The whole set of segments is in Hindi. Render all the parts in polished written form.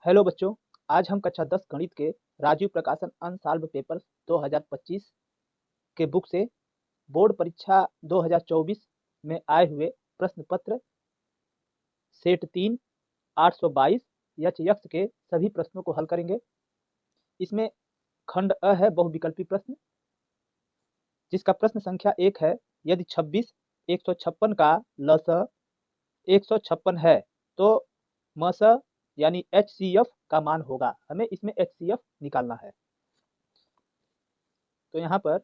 हेलो बच्चों, आज हम कक्षा 10 गणित के राजीव प्रकाशन अनसॉल्व पेपर्स 2025 के बुक से बोर्ड परीक्षा 2024 में आए हुए प्रश्न पत्र सेट 3 822 यक्ष के सभी प्रश्नों को हल करेंगे। इसमें खंड अ है बहुविकल्पी प्रश्न, जिसका प्रश्न संख्या 1 है। यदि 26 156 का लस 156 है तो मस यानी HCF का मान होगा। हमें इसमें HCF निकालना है। तो यहाँ पर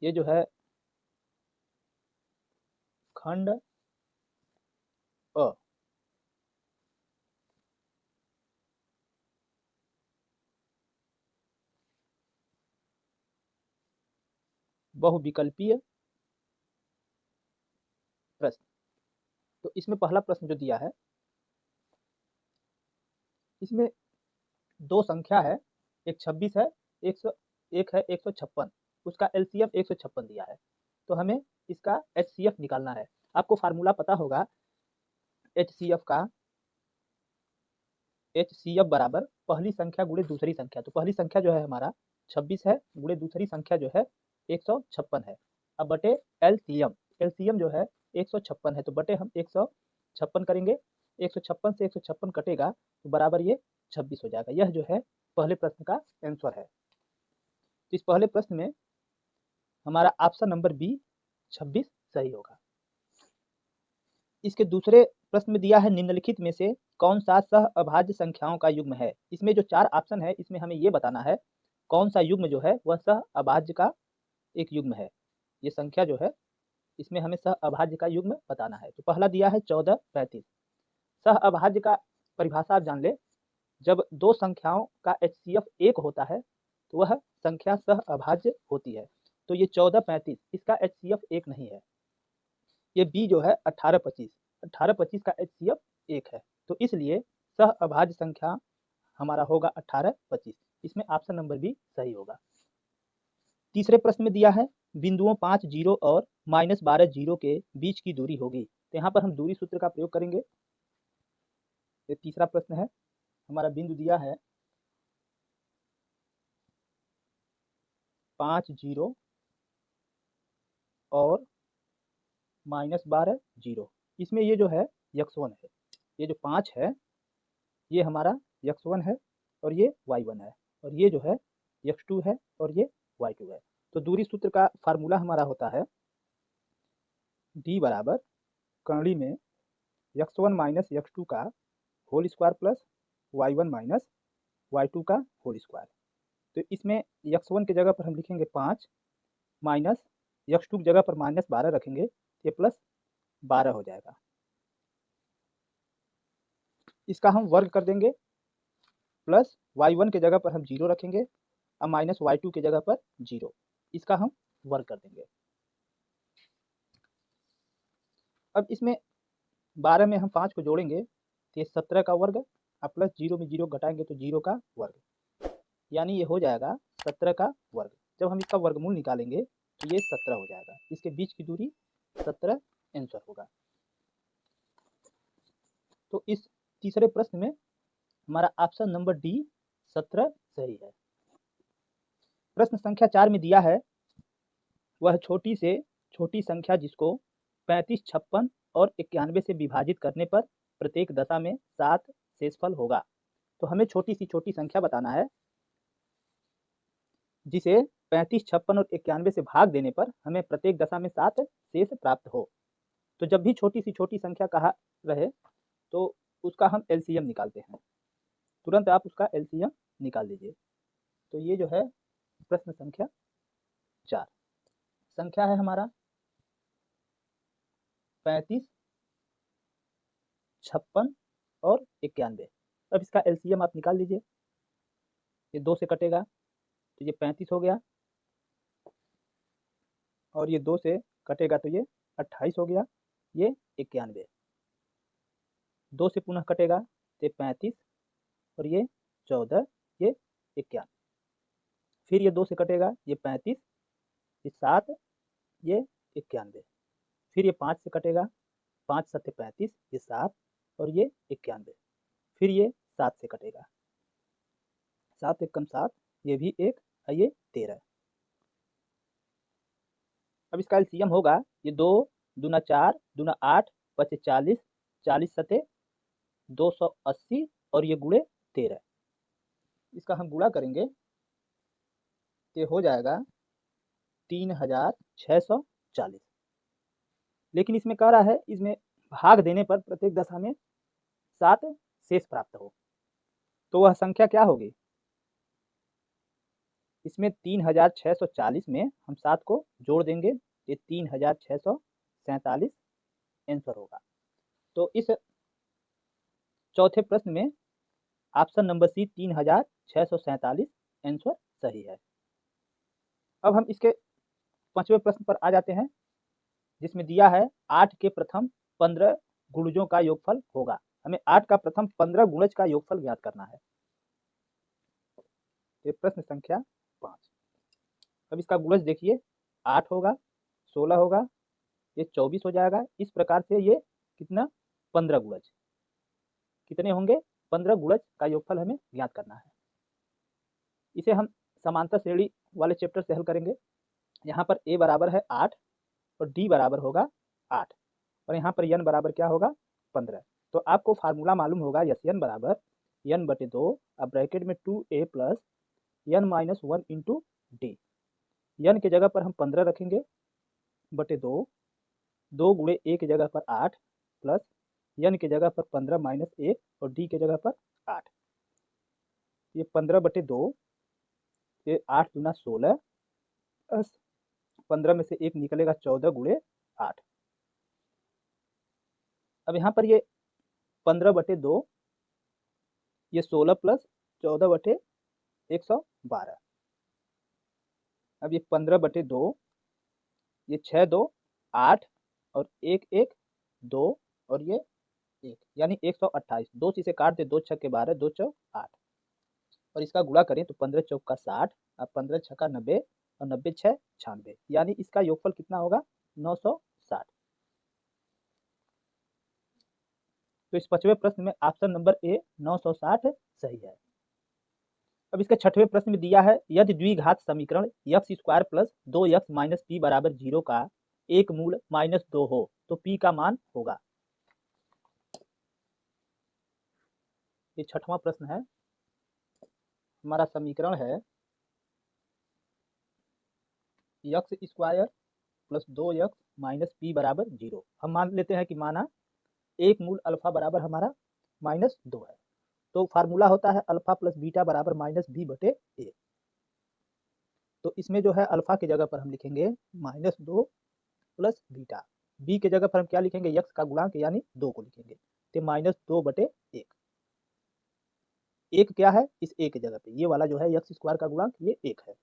ये जो है खंड अ, बहुविकल्पीय प्रश्न। तो इसमें पहला प्रश्न जो दिया है, इसमें दो संख्या है, एक 26 है, 101 है 156, उसका LCM 156 दिया है। तो हमें इसका HCF निकालना है। आपको फार्मूला पता होगा HCF का। HCF बराबर पहली संख्या गुणे दूसरी संख्या। तो पहली संख्या जो है हमारा 26 है, गुणे दूसरी संख्या जो है 156 है। अब बटे LCM जो है 156 है, तो बटे हम 156 करेंगे। 156 से 156 कटेगा तो बराबर ये 26 हो जाएगा। यह जो है पहले प्रश्न का आंसर है। इस पहले प्रश्न में हमारा ऑप्शन नंबर बी 26 सही होगा। इसके दूसरे प्रश्न में दिया है, निम्नलिखित में से कौन सा सह अभाज्य संख्याओं का युग्म है। इसमें जो 4 ऑप्शन है, इसमें हमें ये बताना है कौन सा युग्म जो है वह सह अभाज्य का एक युग्म है। ये संख्या जो है इसमें हमें सह अभाज्य का युग्म बताना है। तो पहला दिया है 14 35। सह अभाज्य का परिभाषा आप जान ले, जब दो संख्याओं का HCF 1 होता है तो वह संख्या सह अभाज्य होती है। तो ये 14 35 इसका HCF 1 नहीं है। ये बी जो है 18 25 का HCF 1 है। तो इसलिए सह अभाज्य संख्या हमारा होगा 18 25। इसमें ऑप्शन नंबर बी सही होगा। तीसरे प्रश्न में दिया है, बिंदुओं 5 0 और -12 0 के बीच की दूरी होगी। तो यहाँ पर हम दूरी सूत्र का प्रयोग करेंगे। ये तीसरा प्रश्न है। हमारा बिंदु दिया है 5 0 और -12 0। इसमें ये जो है x1 है, ये जो 5 है ये हमारा x1 है और ये y1 है, और ये जो है x2 है और ये y2 है। तो दूरी सूत्र का फार्मूला हमारा होता है d बराबर कर्णी में x1 माइनस x2 का whole square plus y1 minus y2 का होल स्क्वायर। तो इसमें x1 की जगह पर हम लिखेंगे 5 माइनस x2 की जगह पर -12 रखेंगे, ये प्लस 12 हो जाएगा। इसका हम वर्ग कर देंगे, प्लस y1 की जगह पर हम 0 रखेंगे और माइनस y2 की जगह पर 0। इसका हम वर्ग कर देंगे। अब इसमें 12 में हम 5 को जोड़ेंगे तो ये 17 का वर्ग, और प्लस 0 में 0 घटाएंगे तो 0 का वर्ग, यानी ये हो जाएगा 17 का वर्ग। जब हम इसका वर्गमूल निकालेंगे तो ये 17 हो जाएगा। इसके बीच की दूरी 17 आंसर होगा। तो इस तीसरे प्रश्न में हमारा ऑप्शन नंबर डी 17 सही है। प्रश्न संख्या 4 में दिया है, वह छोटी से छोटी संख्या जिसको 35 56 और 91 से विभाजित करने पर प्रत्येक दशा में 7 शेषफल होगा। तो हमें छोटी सी छोटी संख्या बताना है जिसे 35 56 और 91 से भाग देने पर हमें प्रत्येक दशा में 7 शेष प्राप्त हो। तो जब भी छोटी सी छोटी संख्या कहा रहे तो उसका हम LCM निकालते हैं। तुरंत आप उसका LCM निकाल लीजिए। तो ये जो है प्रश्न संख्या 4। संख्या है हमारा 35 56 और 91। अब इसका LCM आप निकाल लीजिए। ये 2 से कटेगा तो ये 35 हो गया, और ये 2 से कटेगा तो ये 28 हो गया, ये 91। 2 से पुनः कटेगा तो ये 35 और ये 14, ये 91। फिर ये 2 से कटेगा, ये 35, ये 7, ये 91। फिर ये 5 से कटेगा, 5 7 35, ये 7 और ये 91। फिर ये 7 से कटेगा, 7 एक कम 7, ये भी 1 और ये 13। अब इसका एलसीएम होगा, ये 2 दूना 4 दूना 8 पचे 40, 40 सते 280 और ये गुणे 13। इसका हम गुणा करेंगे तो हो जाएगा 3640। लेकिन इसमें कह रहा है इसमें भाग देने पर प्रत्येक दशा में 7 शेष प्राप्त हो, तो वह संख्या क्या होगी? इसमें 3640 में हम 7 को जोड़ देंगे, ये 3647 आंसर होगा। तो इस चौथे प्रश्न में ऑप्शन नंबर सी 3647 आंसर सही है। अब हम इसके 5वें प्रश्न पर आ जाते हैं, जिसमें दिया है 8 के प्रथम 15 गुणजों का योगफल होगा। हमें 8 का प्रथम 15 गुणज का योगफल ज्ञात करना है। ये प्रश्न संख्या 5। अब इसका गुणज देखिए, 8 होगा, 16 होगा, ये 24 हो जाएगा। इस प्रकार से ये कितना 15 गुणज कितने होंगे? 15 गुणज का योगफल हमें ज्ञात करना है। इसे हम समांतर श्रेणी वाले चैप्टर से हल करेंगे। यहाँ पर a बराबर है 8 और d बराबर होगा 8 और यहाँ पर n बराबर क्या होगा? 15। तो आपको फार्मूला मालूम होगा, Sn बराबर n/2 अब ब्रैकेट में 2a plus n minus 1 into D. n के जगह पर हम 15 रखेंगे बटे 2, 2 गुणे a की जगह पर 8 प्लस n की जगह पर 15 माइनस 1 और d की जगह पर 8। ये 15/2, ये 8 दूना 16 प्लस 15 में से 1 निकलेगा 14 गुणे 8। अब यहाँ पर ये 15/2, ये 16 प्लस 14/112। अब ये 15/2, ये 6 2 8 और 1 1 2 और ये 1 यानी 128। 2 चीज़ें काट दे, 2 छक्के 12, 2 चौक 8 और इसका गुणा करें तो 15 चौका 60 और 15 छक्का 90 और 90 6 96, यानी इसका योगफल कितना होगा? 960। तो इस 5वें प्रश्न में ऑप्शन नंबर ए 960 सही है। अब इसके 6वें प्रश्न में दिया है, यदि द्विघात समीकरण x² plus 2x minus p बराबर 0 का एक मूल -2 हो तो p का मान होगा। ये 6वां प्रश्न है। हमारा समीकरण है x² plus 2x minus p बराबर 0। हम मान लेते हैं कि माना एक मूल अल्फा बराबर हमारा -2 है, तो फार्मूला होता है अल्फा प्लस बीटा बराबर -b/a। तो इसमें जो है अल्फा की जगह पर हम लिखेंगे -2 प्लस बीटा, बी की जगह पर हम क्या लिखेंगे? x का गुणांक यानी 2 को लिखेंगे, तो -2/1। एक क्या है? इस a की जगह पे ये वाला जो है x² का गुणांक ये 1 है।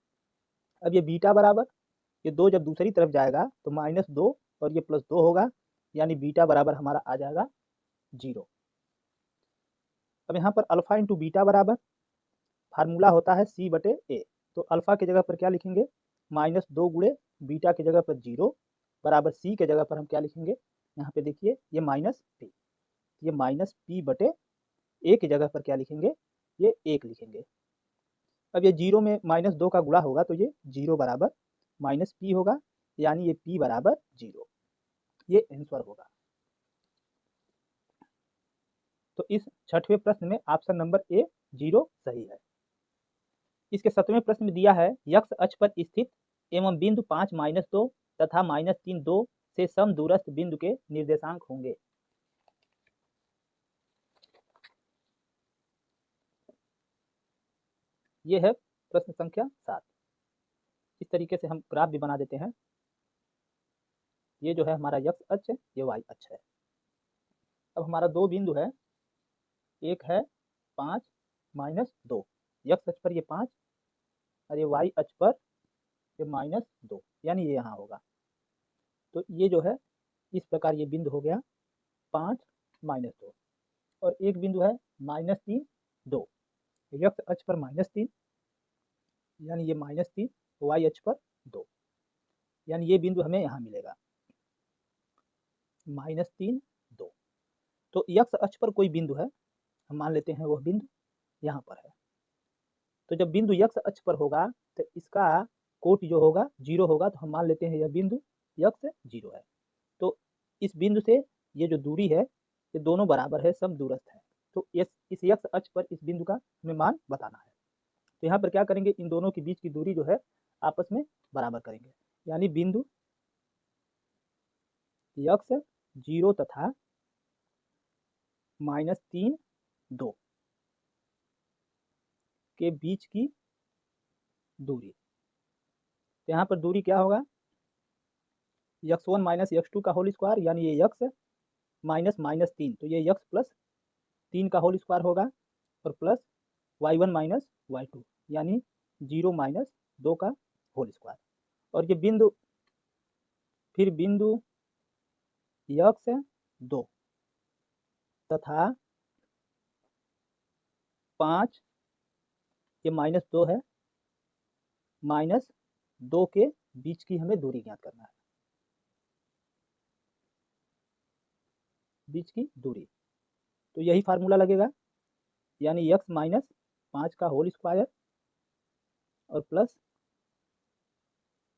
अब ये बीटा बराबर, ये 2 जब दूसरी तरफ जाएगा तो -2 और ये +2 होगा, यानी बीटा बराबर हमारा आ जाएगा 0। अब यहाँ पर अल्फा इंटू बीटा बराबर फार्मूला होता है c/a। तो अल्फा की जगह पर क्या लिखेंगे? -2 गुणे बीटा की जगह पर 0 बराबर c की जगह पर हम क्या लिखेंगे? यहाँ पे देखिए ये -p, ये -p/a की जगह पर क्या लिखेंगे? ये 1 लिखेंगे। अब ये 0 में -2 का गुणा होगा तो ये 0 बराबर -p होगा, यानी ये p बराबर 0, ये आंसर होगा। तो इस 6वें प्रश्न में ऑप्शन नंबर ए 0 सही है। इसके 7वें प्रश्न में दिया है, x अक्ष पर स्थित एवं बिंदु 5 -2 तथा -3 2 से समदूरस्थ बिंदु के निर्देशांक होंगे। ये है प्रश्न संख्या 7। इस तरीके से हम ग्राफ भी बना देते हैं। ये जो है हमारा x अक्ष है, ये y अक्ष है। अब हमारा दो बिंदु है, एक है 5 -2, x अक्ष पर ये 5 और ये y अक्ष पर ये -2, यानी ये यहाँ होगा। तो ये जो है इस प्रकार ये बिंदु हो गया 5 -2 और एक बिंदु है -3 2, x अक्ष पर -3 यानी ये -3, y अक्ष पर 2, यानी ये बिंदु हमें यहाँ मिलेगा -3 2। तो x अक्ष पर कोई बिंदु है, हम मान लेते हैं वह बिंदु यहाँ पर है। तो जब बिंदु यक्स अक्ष पर होगा तो इसका कोट जो होगा 0 होगा, तो हम मान लेते हैं यह बिंदु यक्स 0 है। तो इस बिंदु से ये जो दूरी है ये दोनों बराबर है, समदूरस्थ है। तो इस यक्स अक्ष पर इस बिंदु का हमें मान बताना है। तो यहाँ पर क्या करेंगे, इन दोनों के बीच की दूरी जो है आपस में बराबर करेंगे, यानी बिंदु यक्स 0 तथा -3 2 के बीच की दूरी। तो यहाँ पर दूरी क्या होगा, x1 - x2 का होल स्क्वायर, यानी ये x माइनस -3, तो ये x प्लस 3 का होल स्क्वायर होगा, और प्लस y1 माइनस y2 यानी 0 - 2 का होल स्क्वायर। और ये बिंदु फिर बिंदु x 2 तथा 5, ये -2 है, -2 के बीच की हमें दूरी ज्ञात करना है, बीच की दूरी। तो यही फार्मूला लगेगा, यानी x माइनस 5 का होल स्क्वायर और प्लस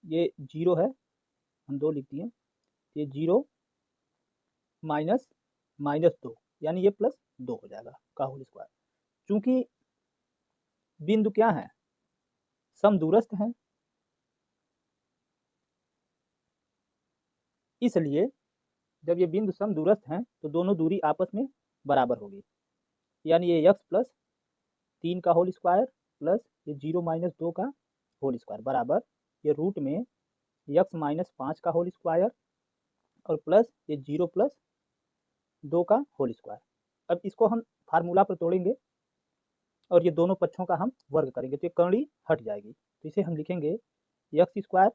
ये 0 है, हम 2 लिख दिए, ये 0 माइनस -2 यानी ये प्लस 2 हो जाएगा का होल स्क्वायर। चूंकि बिंदु क्या है, समदूरस्थ है, इसलिए जब ये बिंदु समदूरस्थ हैं तो दोनों दूरी आपस में बराबर होगी, यानी ये x प्लस 3 का होल स्क्वायर प्लस ये 0 - 2 का होल स्क्वायर बराबर ये रूट में x माइनस 5 का होल स्क्वायर और प्लस ये 0 प्लस 2 का होल स्क्वायर। अब इसको हम फार्मूला पर तोड़ेंगे और ये दोनों पक्षों का हम वर्ग करेंगे, तो ये कर्णी हट जाएगी। तो इसे हम लिखेंगे x square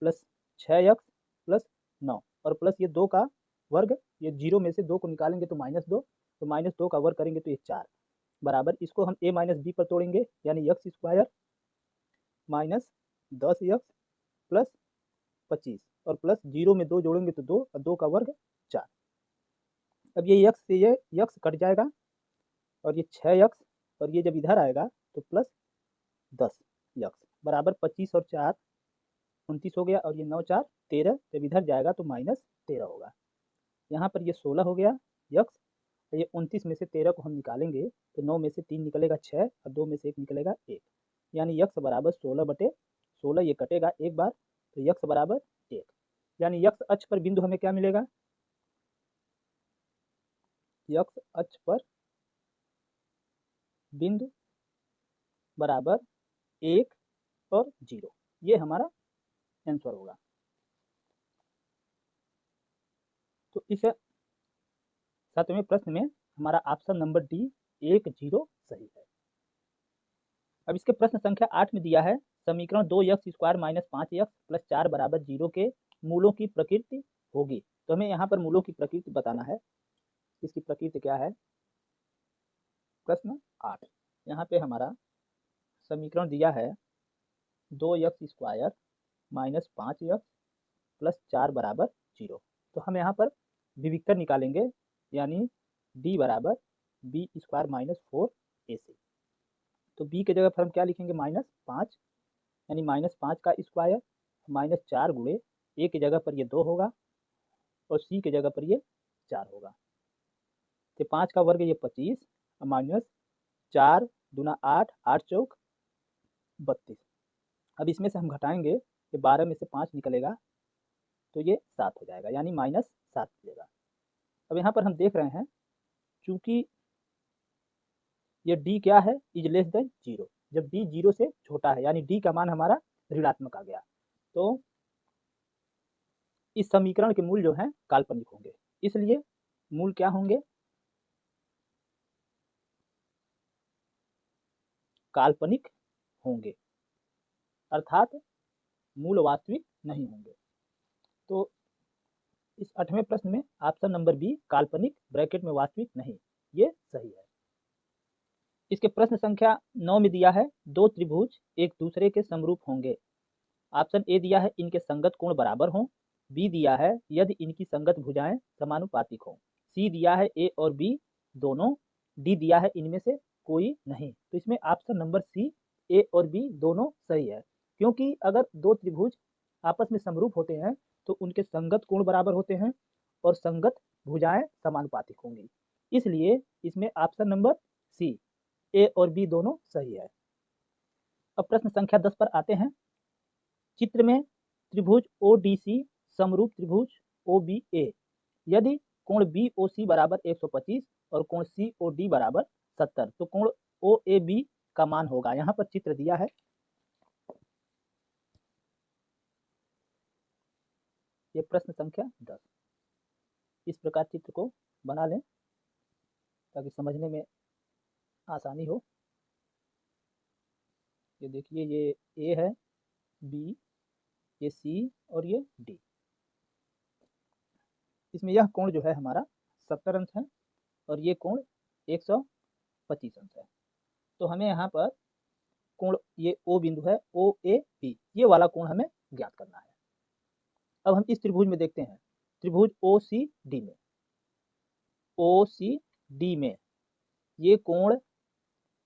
plus 6x plus 9 और प्लस ये 2 का वर्ग, ये 0 में से 2 को निकालेंगे तो -2, तो -2 का वर्ग करेंगे तो ये 4 बराबर, इसको हम a - b पर तोड़ेंगे, यानी x square minus 10x plus 25 और प्लस 0 में 2 जोड़ेंगे तो 2 और 2 का वर्ग 4। अब ये x से ये x कट जाएगा और ये 6x और ये जब इधर आएगा तो प्लस 10x बराबर 25 और 4 29 हो गया, और ये 9 4 13, जब इधर जाएगा तो -13 होगा। यहाँ पर ये 16 हो गया x, ये 29 में से 13 को हम निकालेंगे तो 9 में से 3 निकलेगा 6 और 2 में से 1 निकलेगा 1, यानी x बराबर 16/16, ये कटेगा एक बार तो x बराबर 1, यानी x अक्ष पर बिंदु हमें क्या मिलेगा, x अक्ष पर बिंदु बराबर 1 और 0, ये हमारा आंसर होगा। तो इस 7वें प्रश्न में हमारा ऑप्शन नंबर डी 1 0 सही है। अब इसके प्रश्न संख्या 8 में दिया है, समीकरण 2x square minus 5x plus 4 बराबर 0 के मूलों की प्रकृति होगी। तो हमें यहाँ पर मूलों की प्रकृति बताना है, इसकी प्रकृति क्या है। प्रश्न 8, यहाँ पे हमारा समीकरण दिया है 2x square minus 5x plus 4 बराबर 0। तो हम यहाँ पर विविक्तर निकालेंगे, यानी d बराबर b स्क्वायर माइनस 4ac। तो b के जगह पर हम क्या लिखेंगे, -5, यानी -5 का स्क्वायर -4 गुणे a की जगह पर ये 2 होगा और c की जगह पर ये 4 होगा। तो 5 का वर्ग ये 25 माइनस 4 दूना 8, 8 चौक 32। अब इसमें से हम घटाएंगे, ये 12 में से 5 निकलेगा तो ये 7 हो जाएगा, यानी -7 मिलेगा। अब यहाँ पर हम देख रहे हैं, चूंकि ये d क्या है, इज लेस देन 0, जब d 0 से छोटा है यानी d का मान हमारा ऋणात्मक आ गया, तो इस समीकरण के मूल जो हैं काल्पनिक होंगे, इसलिए मूल क्या होंगे, काल्पनिक होंगे, अर्थात मूल वास्तविक नहीं होंगे। तो इस 8वें प्रश्न में ऑप्शन नंबर बी काल्पनिक ब्रैकेट में वास्तविक नहीं, ये सही है। इसके प्रश्न संख्या 9 में दिया है, दो त्रिभुज एक दूसरे के समरूप होंगे। ऑप्शन ए दिया है इनके संगत कोण बराबर हों, बी दिया है यदि इनकी संगत भुजाएं समानुपातिक हों, सी दिया है ए और बी दोनों डी दिया है, इनमें से कोई नहीं। तो इसमें ऑप्शन नंबर सी ए और बी दोनों सही है, क्योंकि अगर दो त्रिभुज आपस में समरूप होते हैं तो उनके संगत कोण बराबर होते हैं और संगत भुजाएं समानुपातिक होंगी, इसलिए इसमें ऑप्शन नंबर सी ए और बी दोनों सही है। अब प्रश्न संख्या 10 पर आते हैं। चित्र में त्रिभुज ओडीसी समरूप त्रिभुज ओबीए, यदि कोण बीओसी बराबर 125 और कोण सीओडी बराबर 70, तो कोण ओएबी का मान होगा। यहाँ पर चित्र दिया है, ये प्रश्न संख्या 10। इस प्रकार चित्र को बना लें ताकि समझने में आसानी हो। ये देखिए, ये ए है, बी, ये सी और ये डी। इसमें यह कोण जो है हमारा 70 अंश है और ये कोण 125 अंश है। तो हमें यहाँ पर कोण, ये ओ बिंदु है, ओ ए बी, ये वाला कोण हमें ज्ञात करना है। अब हम इस त्रिभुज में देखते हैं, त्रिभुज ओ सी डी में, ओ सी डी में ये कोण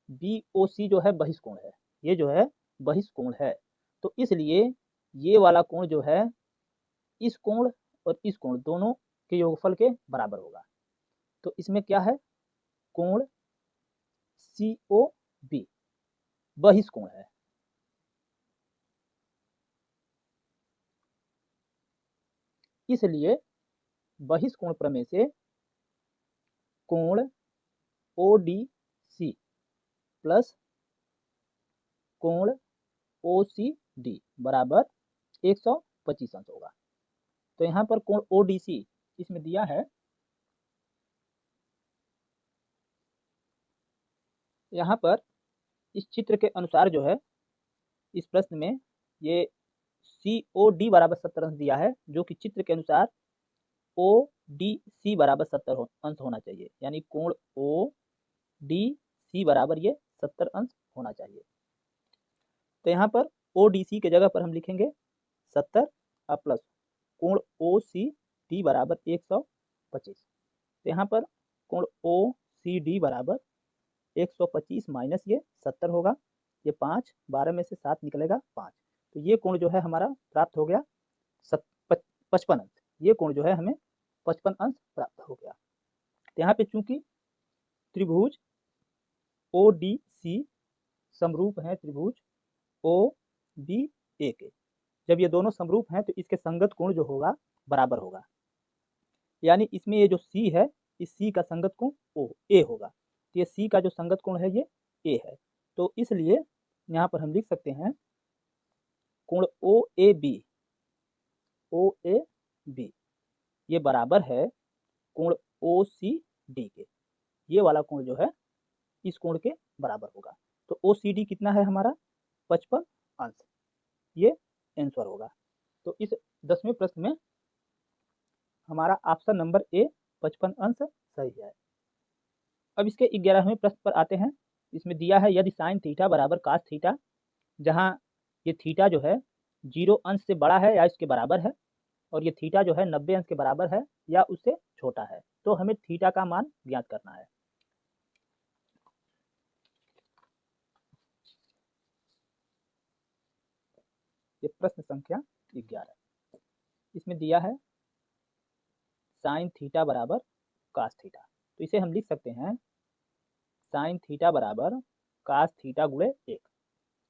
बी ओ सी जो है बहिष्कोण है, ये जो है बहिष्कोण है। तो इसलिए ये वाला कोण जो है इस कोण और इस कोण दोनों के योगफल के बराबर होगा। तो इसमें क्या है, कोण सी ओ बी बहिष्कोण है, इसलिए बहिष्कोण प्रमेय से कोण ओ डी सी प्लस कोण ओ सी डी बराबर 125 अंश होगा। तो यहाँ पर कोण ओ डी सी इसमें दिया है, यहाँ पर इस चित्र के अनुसार जो है इस प्रश्न में ये सी ओ डी बराबर 70 अंश दिया है, जो कि चित्र के अनुसार ओ डी सी बराबर 70 अंश होना चाहिए, यानी कोण ओ डी सी बराबर ये 70 अंश होना चाहिए। तो यहाँ पर ओ डी सी के जगह पर हम लिखेंगे 70 और प्लस कोण ओ सी डी बराबर 125। तो यहाँ पर कोण ओ सी डी बराबर 125 माइनस ये 70 होगा, ये 5, 12 में से 7 निकलेगा 5। तो ये कोण जो है हमारा प्राप्त हो गया 55 अंश, ये कोण जो है हमें 55 अंश प्राप्त हो गया। तो यहाँ पे चूंकि त्रिभुज ओ डी सी समरूप है त्रिभुज ओ बी ए के, जब ये दोनों समरूप हैं तो इसके संगत कोण जो होगा बराबर होगा, यानी इसमें ये जो सी है, इस सी का संगत कोण ओ ए होगा। तो ये सी का जो संगत कोण है ये ए है, तो इसलिए यहाँ पर हम लिख सकते हैं कोण ओ ए बी ये बराबर है कोण ओ सी डी के, ये वाला कोण जो है इस कोण के बराबर होगा। तो ओ सी डी कितना है हमारा 55 अंश, ये आंसर होगा। तो इस 10वें प्रश्न में हमारा ऑप्शन नंबर ए 55 अंश सही है। अब इसके 11वें प्रश्न पर आते हैं। इसमें दिया है यदि साइन थीटा बराबर कास थीटा, जहाँ ये थीटा जो है 0 अंश से बड़ा है या इसके बराबर है और ये थीटा जो है 90 अंश के बराबर है या उससे छोटा है, तो हमें थीटा का मान ज्ञात करना है। ये प्रश्न संख्या 11, इसमें दिया है साइन थीटा बराबर कास थीटा, तो इसे हम लिख सकते हैं साइन थीटा बराबर कास थीटा गुणे 1।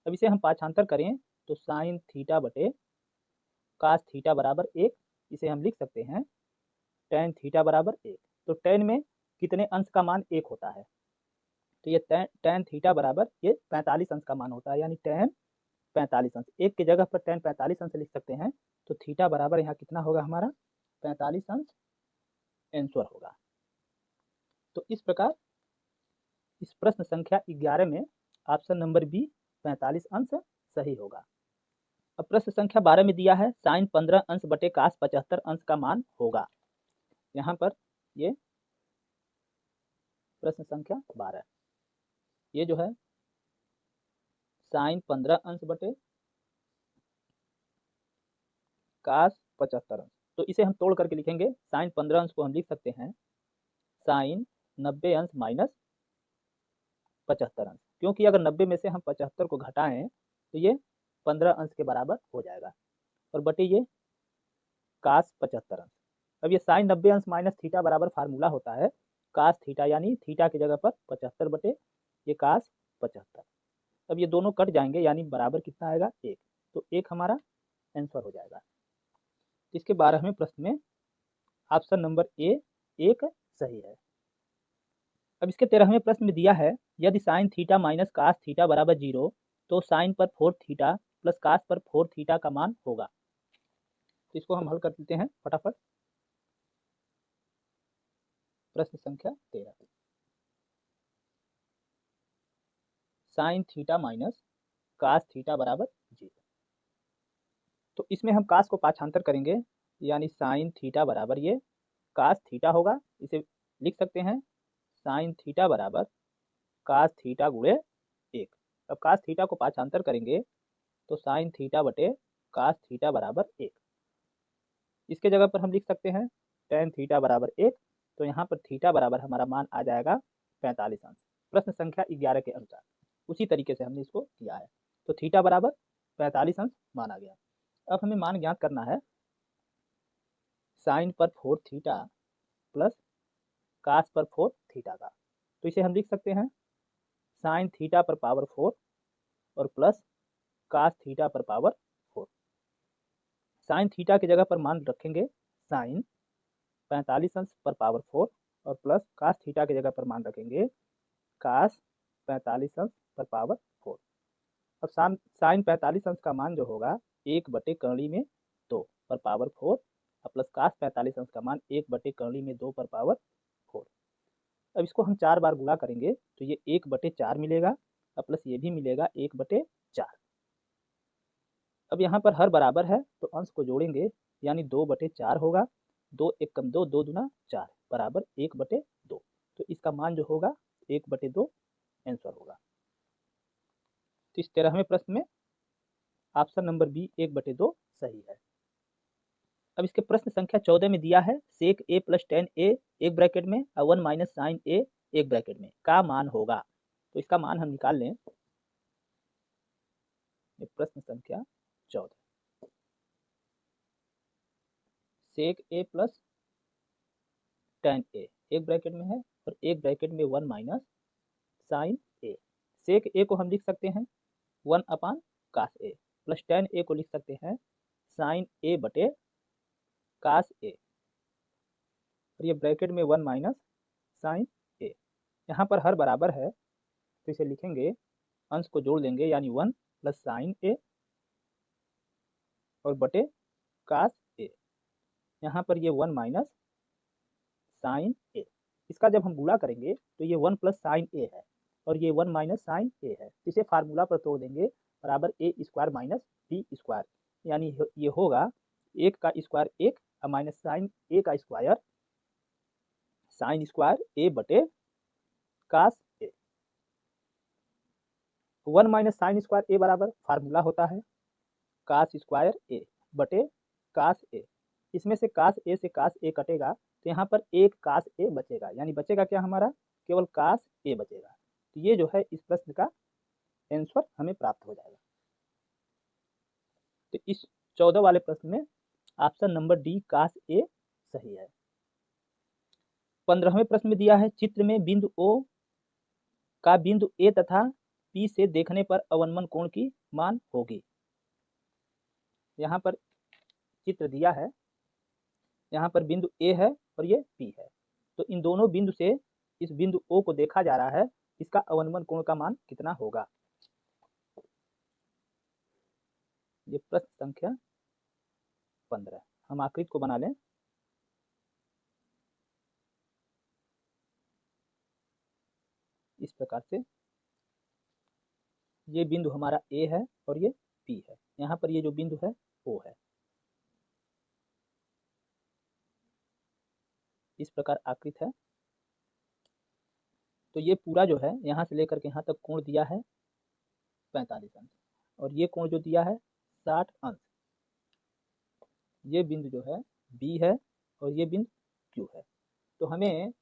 अब इसे हम पाठांतर करें तो साइन थीटा बटे कास थीटा बराबर 1, इसे हम लिख सकते हैं टेन थीटा बराबर 1। तो टेन में कितने अंश का मान 1 होता है, तो ये टेन थीटा बराबर ये 45 अंश का मान होता है, यानी टेन 45 अंश, 1 की जगह पर टेन 45 अंश लिख सकते हैं। तो थीटा बराबर यहाँ कितना होगा हमारा 45 अंश आंसर होगा। तो इस प्रकार इस प्रश्न संख्या 11 में ऑप्शन नंबर बी 45 अंश सही होगा। अब प्रश्न संख्या 12 में दिया है साइन 15 अंश बटे कास 75 अंश का मान होगा। यहाँ पर ये प्रश्न संख्या 12, ये जो है साइन 15 अंश बटे कास 75 अंश, तो इसे हम तोड़ करके लिखेंगे। साइन 15 अंश को हम लिख सकते हैं साइन 90 अंश माइनस 75 अंश, क्योंकि अगर 90 में से हम 75 को घटाएं तो ये 15 अंश के बराबर हो जाएगा, और बटे ये कास 75 अंश। अब ये साइन 90 अंश माइनस थीटा बराबर फार्मूला होता है कास थीटा, यानी थीटा की जगह पर 75 बटे ये कास 75। अब ये दोनों कट जाएंगे, यानी बराबर कितना आएगा 1, तो 1 हमारा आंसर हो जाएगा। इसके 12वें प्रश्न में ऑप्शन नंबर ए 1 सही है। अब इसके 13वें प्रश्न में दिया है यदि sine theta minus cos theta बराबर 0 तो साइन पर 4 थीटा प्लस कास पर 4 थीटा का मान होगा। तो इसको हम हल कर देते हैं फटाफट। प्रश्न संख्या 13, sine theta minus cos theta बराबर 0। तो इसमें हम कास को पाछांतर करेंगे, यानी साइन थीटा बराबर ये कास थीटा होगा। इसे लिख सकते हैं साइन थीटा बराबर कास थीटा गुणे 1। अब कास थीटा को पाछांतर करेंगे तो साइन थीटा बटे कास थीटा बराबर 1। इसके जगह पर हम लिख सकते हैं टेन थीटा बराबर 1। तो यहाँ पर थीटा बराबर हमारा मान आ जाएगा 45 अंश, प्रश्न संख्या 11 के अनुसार। उसी तरीके से हमने इसको किया है, तो थीटा बराबर 45 अंश माना गया। अब हमें मान ज्ञात करना है साइन पर 4 थीटा प्लस कास पर 4 थीटा का। तो इसे हम लिख सकते हैं साइन थीटा पर पावर 4 और प्लस कास थीटा पर पावर 4। साइन थीटा की जगह पर मान रखेंगे साइन 45 अंश पर पावर 4 और प्लस कास थीटा की जगह पर मान रखेंगे कास 45 अंश पर पावर 4। अब साइन 45 अंश का मान जो होगा 1 बटे करणी में 2 पर पावर 4 और प्लस कास 45 अंश का मान 1 बटे करणी में 2 पर पावर 4। अब इसको हम 4 बार गुणा करेंगे तो ये 1 बटे 4 मिलेगा और प्लस ये भी मिलेगा 1 बटे 4। अब यहाँ पर हर बराबर है तो अंश को जोड़ेंगे, यानी 2 बटे 4 होगा। 2 1 कम 2, 2 दूना 4 बराबर 1 बटे 2। तो इसका मान जो होगा 1 बटे 2 आंसर होगा। तो इस 13वें प्रश्न में ऑप्शन नंबर बी 1 बटे 2 सही है। अब इसके प्रश्न संख्या 14 में दिया है सेक ए प्लस टेन ए एक ब्रैकेट में और 1 माइनस साइन ए एक ब्रैकेट में का मान होगा। तो इसका मान हम निकाल लें। ये प्रश्न संख्या 14, सेक ए प्लस टेन ए एक ब्रैकेट में है और एक ब्रैकेट में 1 माइनस साइन ए। सेक ए को हम लिख सकते हैं 1 अपान कास ए, प्लस टेन ए को लिख सकते हैं साइन ए बटे कास ए, और ये ब्रैकेट में 1 माइनस साइन ए। यहाँ पर हर बराबर है तो इसे लिखेंगे, अंश को जोड़ देंगे, यानी 1 प्लस साइन ए और बटे कास ए। यहाँ पर ये 1 माइनस साइन ए। इसका जब हम गुणा करेंगे तो ये 1 प्लस साइन ए है और ये 1 माइनस साइन ए है। इसे फार्मूला पर तोड़ देंगे, बराबर ए स्क्वायर माइनस बी स्क्वायर, यानी ये होगा 1 का स्क्वायर 1 और माइनस साइन ए का स्क्वायर साइन स्क्वायर ए बटे कास ए। 1 माइनस साइन स्क्वायर ए बराबर फार्मूला होता है कास स्क्वायर ए बटे कास ए। इसमें से कास ए से कास ए कटेगा तो यहाँ पर एक कास ए बचेगा, यानी बचेगा क्या हमारा, केवल कास ए बचेगा। तो ये जो है इस प्रश्न का आंसर हमें प्राप्त हो जाएगा। तो इस 14 वाले प्रश्न में ऑप्शन नंबर डी कास ए सही है। 15वें प्रश्न में दिया है चित्र में बिंदु ओ का बिंदु ए तथा पी से देखने पर अवनमन कोण की मान होगी। यहाँ पर चित्र दिया है, यहाँ पर बिंदु ए है और ये पी है। तो इन दोनों बिंदु से इस बिंदु ओ को देखा जा रहा है, इसका अवनमन कोण का मान कितना होगा। ये प्रश्न संख्या 15। हम आकृति को बना लें। इस प्रकार से ये बिंदु हमारा ए है और ये पी है। यहाँ पर ये जो बिंदु है ओ है। इस प्रकार आकृति है। तो ये पूरा जो है यहाँ से लेकर के यहाँ तक कोण दिया है 45 अंश और ये कोण जो दिया है 60 अंश। ये बिंदु जो है बी है और ये बिंदु क्यू है। तो हमें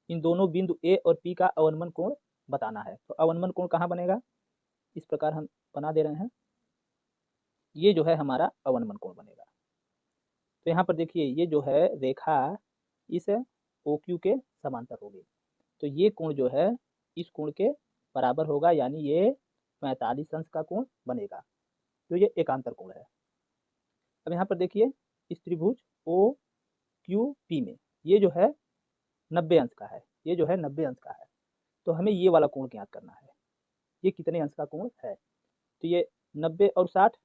इन दोनों बिंदु ए और पी का अवनमन कोण बताना है। तो अवनमन कोण कहाँ बनेगा, इस प्रकार हम बना दे रहे हैं, ये जो है हमारा अवनमन कोण बनेगा। तो यहाँ पर देखिए ये जो है रेखा इस OQ के समांतर होगी, तो ये कोण जो है इस कोण के बराबर होगा, यानी ये 45 अंश का कोण बनेगा, तो ये एकांतर कोण है। अब यहाँ पर देखिए इस त्रिभुज OQP में ये जो है 90 अंश का है, ये जो है 90 अंश का है, तो हमें ये वाला कोण ज्ञात करना है, ये कितने अंश का कोण है। तो ये 90 और 60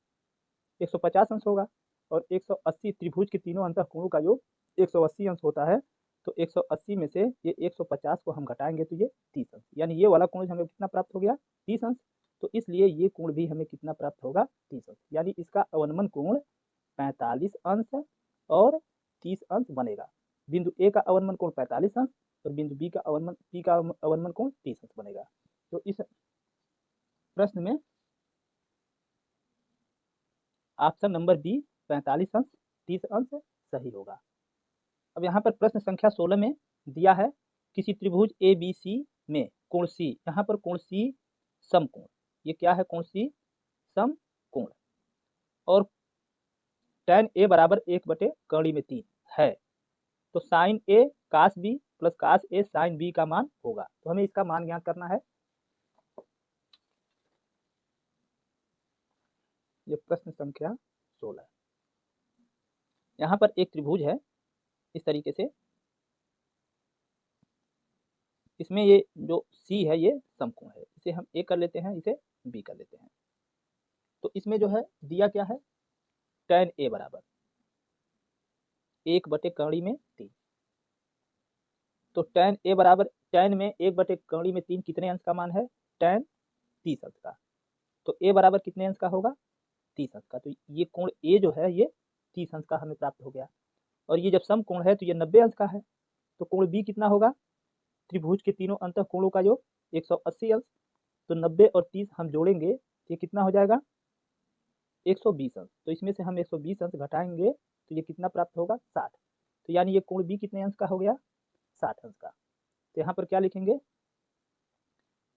150 अंश होगा, और 180 त्रिभुज के तीनों अंतः कोणों का योग 180 अंश होता है, तो 180 में से ये 150 को हम घटाएंगे तो ये 30 अंश, यानी ये वाला कोण हमें कितना प्राप्त हो गया, 30 अंश। तो इसलिए ये कोण भी हमें कितना प्राप्त होगा, 30 अंश, यानी इसका अवनमन कोण 45 अंश और 30 अंश बनेगा। बिंदु ए का अवनमन कोण 45 अंश और बिंदु बी का अवनमन कोण 30 अंश बनेगा। तो इस प्रश्न में ऑप्शन नंबर बी 45 अंश 30 अंश सही होगा। अब यहाँ पर प्रश्न संख्या 16 में दिया है किसी त्रिभुज ABC में कोण C, यहाँ पर कोण C समकोण, ये क्या है, कोण C समकोण, और tan A बराबर 1/3 है, तो sin A cos B plus cos A sin B का मान होगा, तो हमें इसका मान ज्ञात करना है। ये प्रश्न संख्या 16। यहाँ पर एक त्रिभुज है इस तरीके से, इसमें ये जो C है ये समकोण है, इसे हम A कर लेते हैं, इसे B कर लेते हैं। तो इसमें जो है दिया क्या है, tan A बराबर 1/3, तो tan A बराबर tan में 1/3 कितने अंश का मान है, tan 30 अंश का, तो A बराबर कितने अंश का होगा, 30 अंश का, तो ये कोण A जो है ये 30 अंश का हमें प्राप्त हो गया। और ये जब समकोण है तो ये 90 अंश का है, तो कोण B कितना होगा, त्रिभुज के तीनों अंतः कोणों का योग 180 अंश, तो 90 और 30 हम जोड़ेंगे तो ये कितना हो जाएगा, 120 अंश, तो इसमें से हम 120 अंश घटाएंगे तो ये कितना प्राप्त होगा, 60, तो यानी ये कोण B कितने अंश का हो गया, 60 अंश का। तो यहाँ पर क्या लिखेंगे,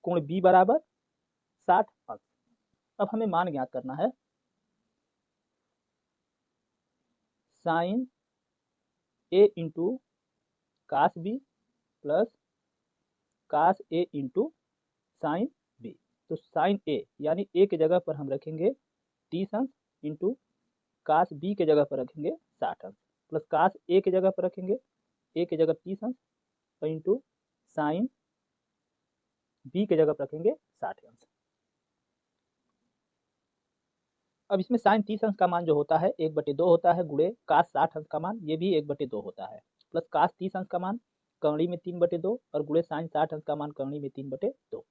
कोण B बराबर 60 अंश। अब हमें मान ज्ञात करना है, sine A into cos B plus cos A into sine B, तो साइन A यानी A की जगह पर हम रखेंगे 30 अंश इंटू कास B के जगह पर रखेंगे 60 अंश, प्लस कास A की जगह पर रखेंगे A की जगह 30 अंश और इंटू साइन B की जगह पर रखेंगे 60 अंश। अब इसमें साइन 30 अंश का मान जो होता है 1/2 होता है, गुणे कास 60 अंश का मान ये भी 1/2 होता है, प्लस कास 30 अंश का मान कर्णी में 3/2 और गुणे साइन 60 अंश का मान कर्णी में 3/2।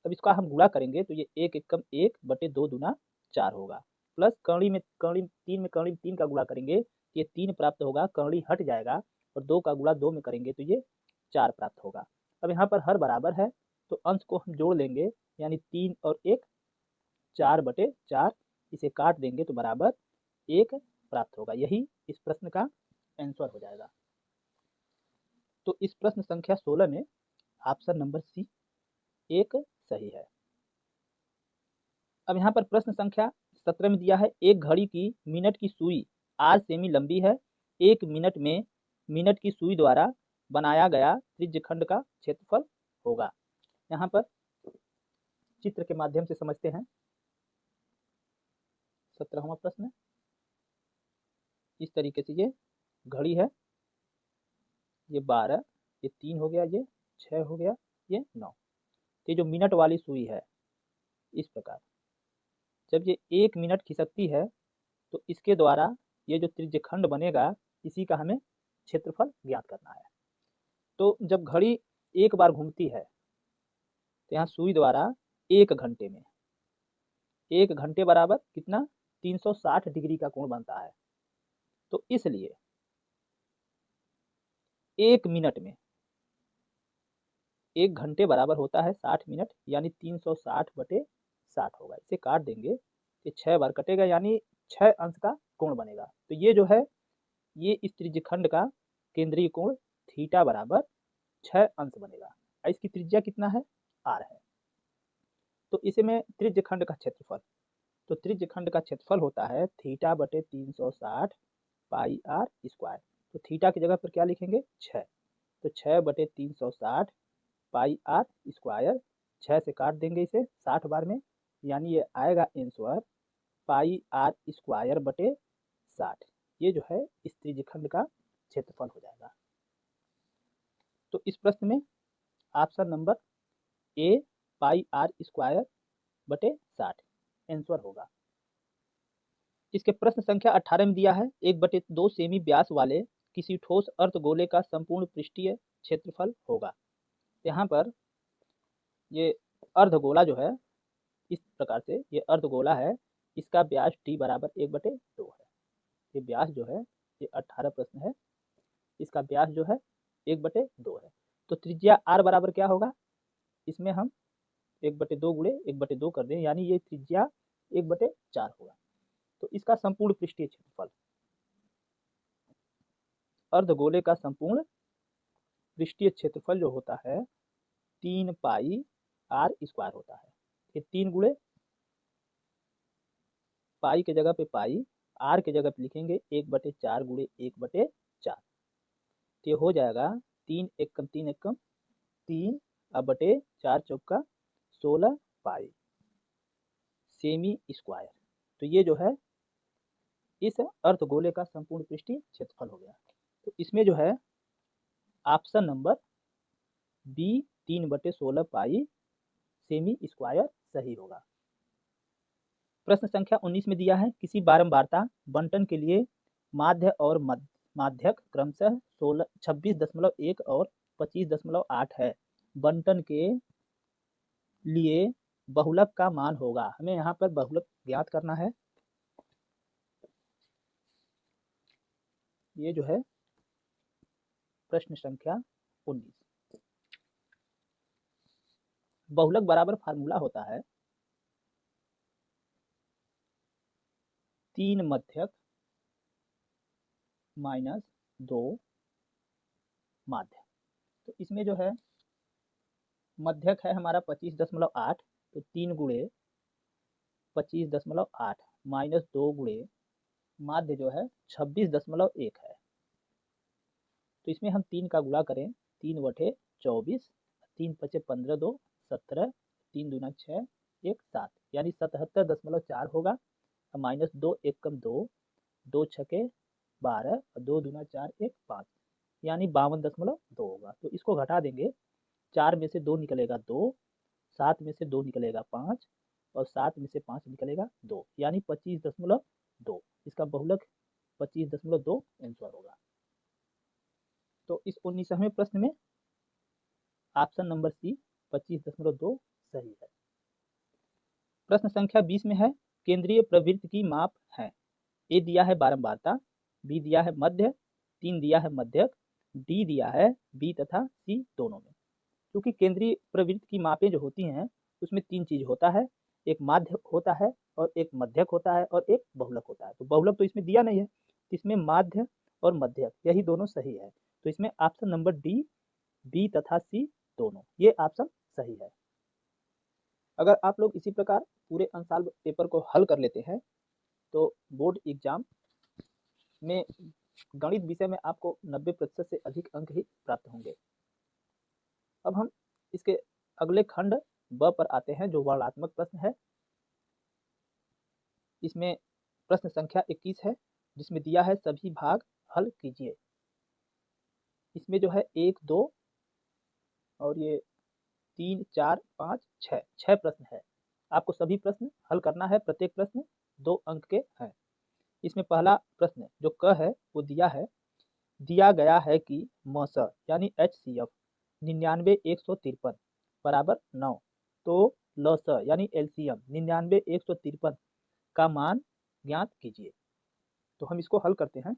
अब इसका हम गुणा करेंगे तो ये 1 एकम 1/2 दूना 4 होगा, प्लस कर्णी में 3 का गुणा करेंगे ये 3 प्राप्त होगा, कर्णी हट जाएगा और 2 का गुणा 2 में करेंगे तो ये 4 प्राप्त होगा। अब यहाँ पर हर बराबर है तो अंश को हम जोड़ लेंगे, यानी 3 और 1 4/4, इसे काट देंगे तो बराबर 1 प्राप्त होगा, यही इस प्रश्न का आंसर हो जाएगा। तो इस प्रश्न संख्या 16 में ऑप्शन नंबर सी 1 सही है। अब यहाँ पर प्रश्न संख्या 17 में दिया है एक घड़ी की मिनट की सुई 8 सेमी लंबी है, 1 मिनट में मिनट की सुई द्वारा बनाया गया त्रिज्यखंड का क्षेत्रफल होगा। यहाँ पर चित्र के माध्यम से समझते हैं। 17वां प्रश्न इस तरीके से, ये घड़ी है, ये 12, ये 3 हो गया, ये 6 हो गया, ये 9, ये जो मिनट वाली सुई है इस प्रकार जब ये 1 मिनट खिसकती है तो इसके द्वारा ये जो त्रिज्यखंड बनेगा इसी का हमें क्षेत्रफल ज्ञात करना है। तो जब घड़ी एक बार घूमती है तो यहाँ सुई द्वारा 1 घंटे में 1 घंटे बराबर कितना 360 डिग्री का कोण बनता है, तो इसलिए 1 मिनट में 1 घंटे बराबर होता है 60 मिनट, यानी 360/60 होगा, इसे काट देंगे ये 6 बार कटेगा, यानी 6 अंश का कोण बनेगा। तो ये जो है ये इस त्रिज्यखंड का केंद्रीय कोण थीटा बराबर 6 अंश बनेगा। इसकी त्रिज्या कितना है r है। तो इसे में त्रिज्यखंड का क्षेत्रफल, तो त्रिज्यखंड का क्षेत्रफल होता है थीटा बटे 360 पाई r स्क्वायर। तो थीटा की जगह पर क्या लिखेंगे 6, तो 6 बटे 360 पाई r स्क्वायर, 6 से काट देंगे इसे 60 बार में, यानी ये आएगा आंसर पाई r स्क्वायर बटे 60। ये जो है इस त्रिज्यखंड का क्षेत्रफल हो जाएगा। तो इस प्रश्न में option number A pi r square बटे 60 आंसर होगा। इसके प्रश्न संख्या 18 में दिया है 1/2 सेमी व्यास वाले किसी ठोस अर्धगोले का संपूर्ण पृष्ठीय क्षेत्रफल होगा। यहाँ पर ये अर्धगोला जो है इस प्रकार से, ये अर्धगोला है, इसका व्यास d बराबर 1/2 है। ये व्यास जो है, ये 18 प्रश्न है, इसका व्यास जो है 1/2 है। तो त्रिज्या r बराबर क्या होगा, इसमें हम 1/2 गुणे 1/2 कर दें, यानी ये त्रिज्या 1/4 होगा। तो इसका संपूर्ण पृष्ठीय क्षेत्रफल, अर्धगोले का संपूर्ण पृष्ठीय क्षेत्रफल जो होता है 3 पाई r स्क्वायर होता है। ये 3 गुणे पाई के जगह पे पाई, r के जगह पे लिखेंगे 1/4 गुणे 1/4, तो ये हो जाएगा 3 एकम 3 एकम 3 अब बटे 4 चौका 16 पाई सेमी स्क्वायर। तो ये जो है इस अर्धगोले का संपूर्ण पृष्ठीय क्षेत्रफल हो गया। तो इसमें जो है ऑप्शन नंबर बी 3/16 पाई सेमी स्क्वायर सही होगा। प्रश्न संख्या 19 में दिया है किसी बारंबारता बंटन के लिए माध्य और माध्यक क्रमशः 26.1 और 25.8 है। बंटन के लिए बहुलक का मान होगा। हमें यहाँ पर बहुलक ज्ञात करना है। ये जो है प्रश्न संख्या 19। बहुलक बराबर फार्मूला होता है 3 मध्यक माइनस 2 माध्य। तो इसमें जो है मध्यक है हमारा 25.8, तो 3 गुणे 25.8 माइनस 2 गुणे माध्य जो है 26.1 है। तो इसमें हम 3 का गुणा करें, 3/24, 3 पचे 15, 2 17, 3 दूना 6, 1 7, यानी 77.4 होगा। माइनस 2 एकम 2, 2 छके 12 और 2 दूना 4, 1 5, यानी 52.2 होगा। तो इसको घटा देंगे, 4 में से 2 निकलेगा 2, 7 में से 2 निकलेगा 5 और 7 में से 5 निकलेगा 2, यानी 25.2। इसका बहुलक 25.2 आंसर होगा। तो इस 19वें प्रश्न में ऑप्शन नंबर सी 25.2 सही है। प्रश्न संख्या 20 में है केंद्रीय प्रवृत्ति की माप है। ए दिया है बारंबारता, बी दिया है मध्य, 3 दिया है मध्यक, डी दिया है बी तथा सी दोनों में। क्योंकि केंद्रीय प्रवृत्ति की मापें जो होती हैं उसमें 3 चीज होता है, एक माध्य होता है और एक मध्यक होता है और एक बहुलक होता है। तो बहुलक तो इसमें दिया नहीं है, इसमें माध्य और मध्यक यही दोनों सही है। तो इसमें ऑप्शन नंबर डी बी तथा सी दोनों, ये ऑप्शन सही है। अगर आप लोग इसी प्रकार पूरे अनसॉल्व पेपर को हल कर लेते हैं तो बोर्ड एग्जाम में गणित विषय में आपको 90% से अधिक अंक ही प्राप्त होंगे। अब हम इसके अगले खंड ब पर आते हैं जो वर्णात्मक प्रश्न है। इसमें प्रश्न संख्या 21 है जिसमें दिया है सभी भाग हल कीजिए। इसमें जो है 1 2 और ये 3 4 5 6 प्रश्न है। आपको सभी प्रश्न हल करना है, प्रत्येक प्रश्न 2 अंक के हैं। इसमें पहला प्रश्न जो क है वो दिया गया है कि मस यानी HCF 99 153 बराबर 9, तो लस यानी LCM 99 153 का मान ज्ञात कीजिए। तो हम इसको हल करते हैं।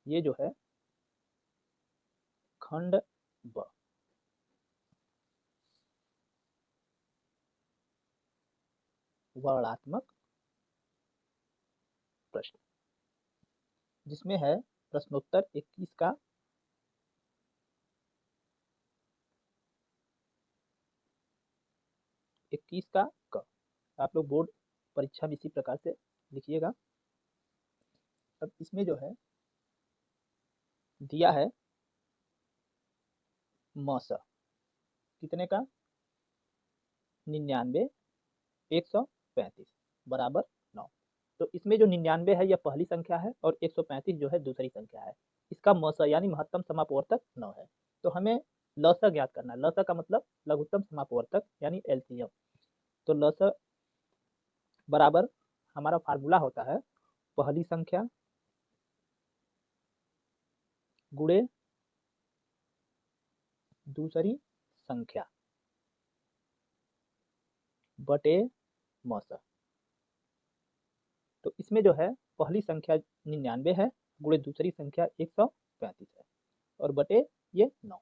ये जो है खंड ब, वर्णात्मक प्रश्न, जिसमें है प्रश्नोत्तर 21 का 21 का क। आप लोग बोर्ड परीक्षा में इसी प्रकार से लिखिएगा। अब इसमें जो है दिया है मौस कितने का 99 135 बराबर 9। तो इसमें जो 99 है यह पहली संख्या है और 135 जो है दूसरी संख्या है। इसका मौसा यानी महत्तम समापवर्तक 9 है। तो हमें लसा ज्ञात करना है। लसा का मतलब लघुत्तम समापवर्तक यानी एलसीएम। तो लसा बराबर हमारा फार्मूला होता है पहली संख्या गुणे दूसरी संख्या बटे मौसा। तो इसमें जो है पहली संख्या 99 है गुणे दूसरी संख्या 135 है और बटे ये 9।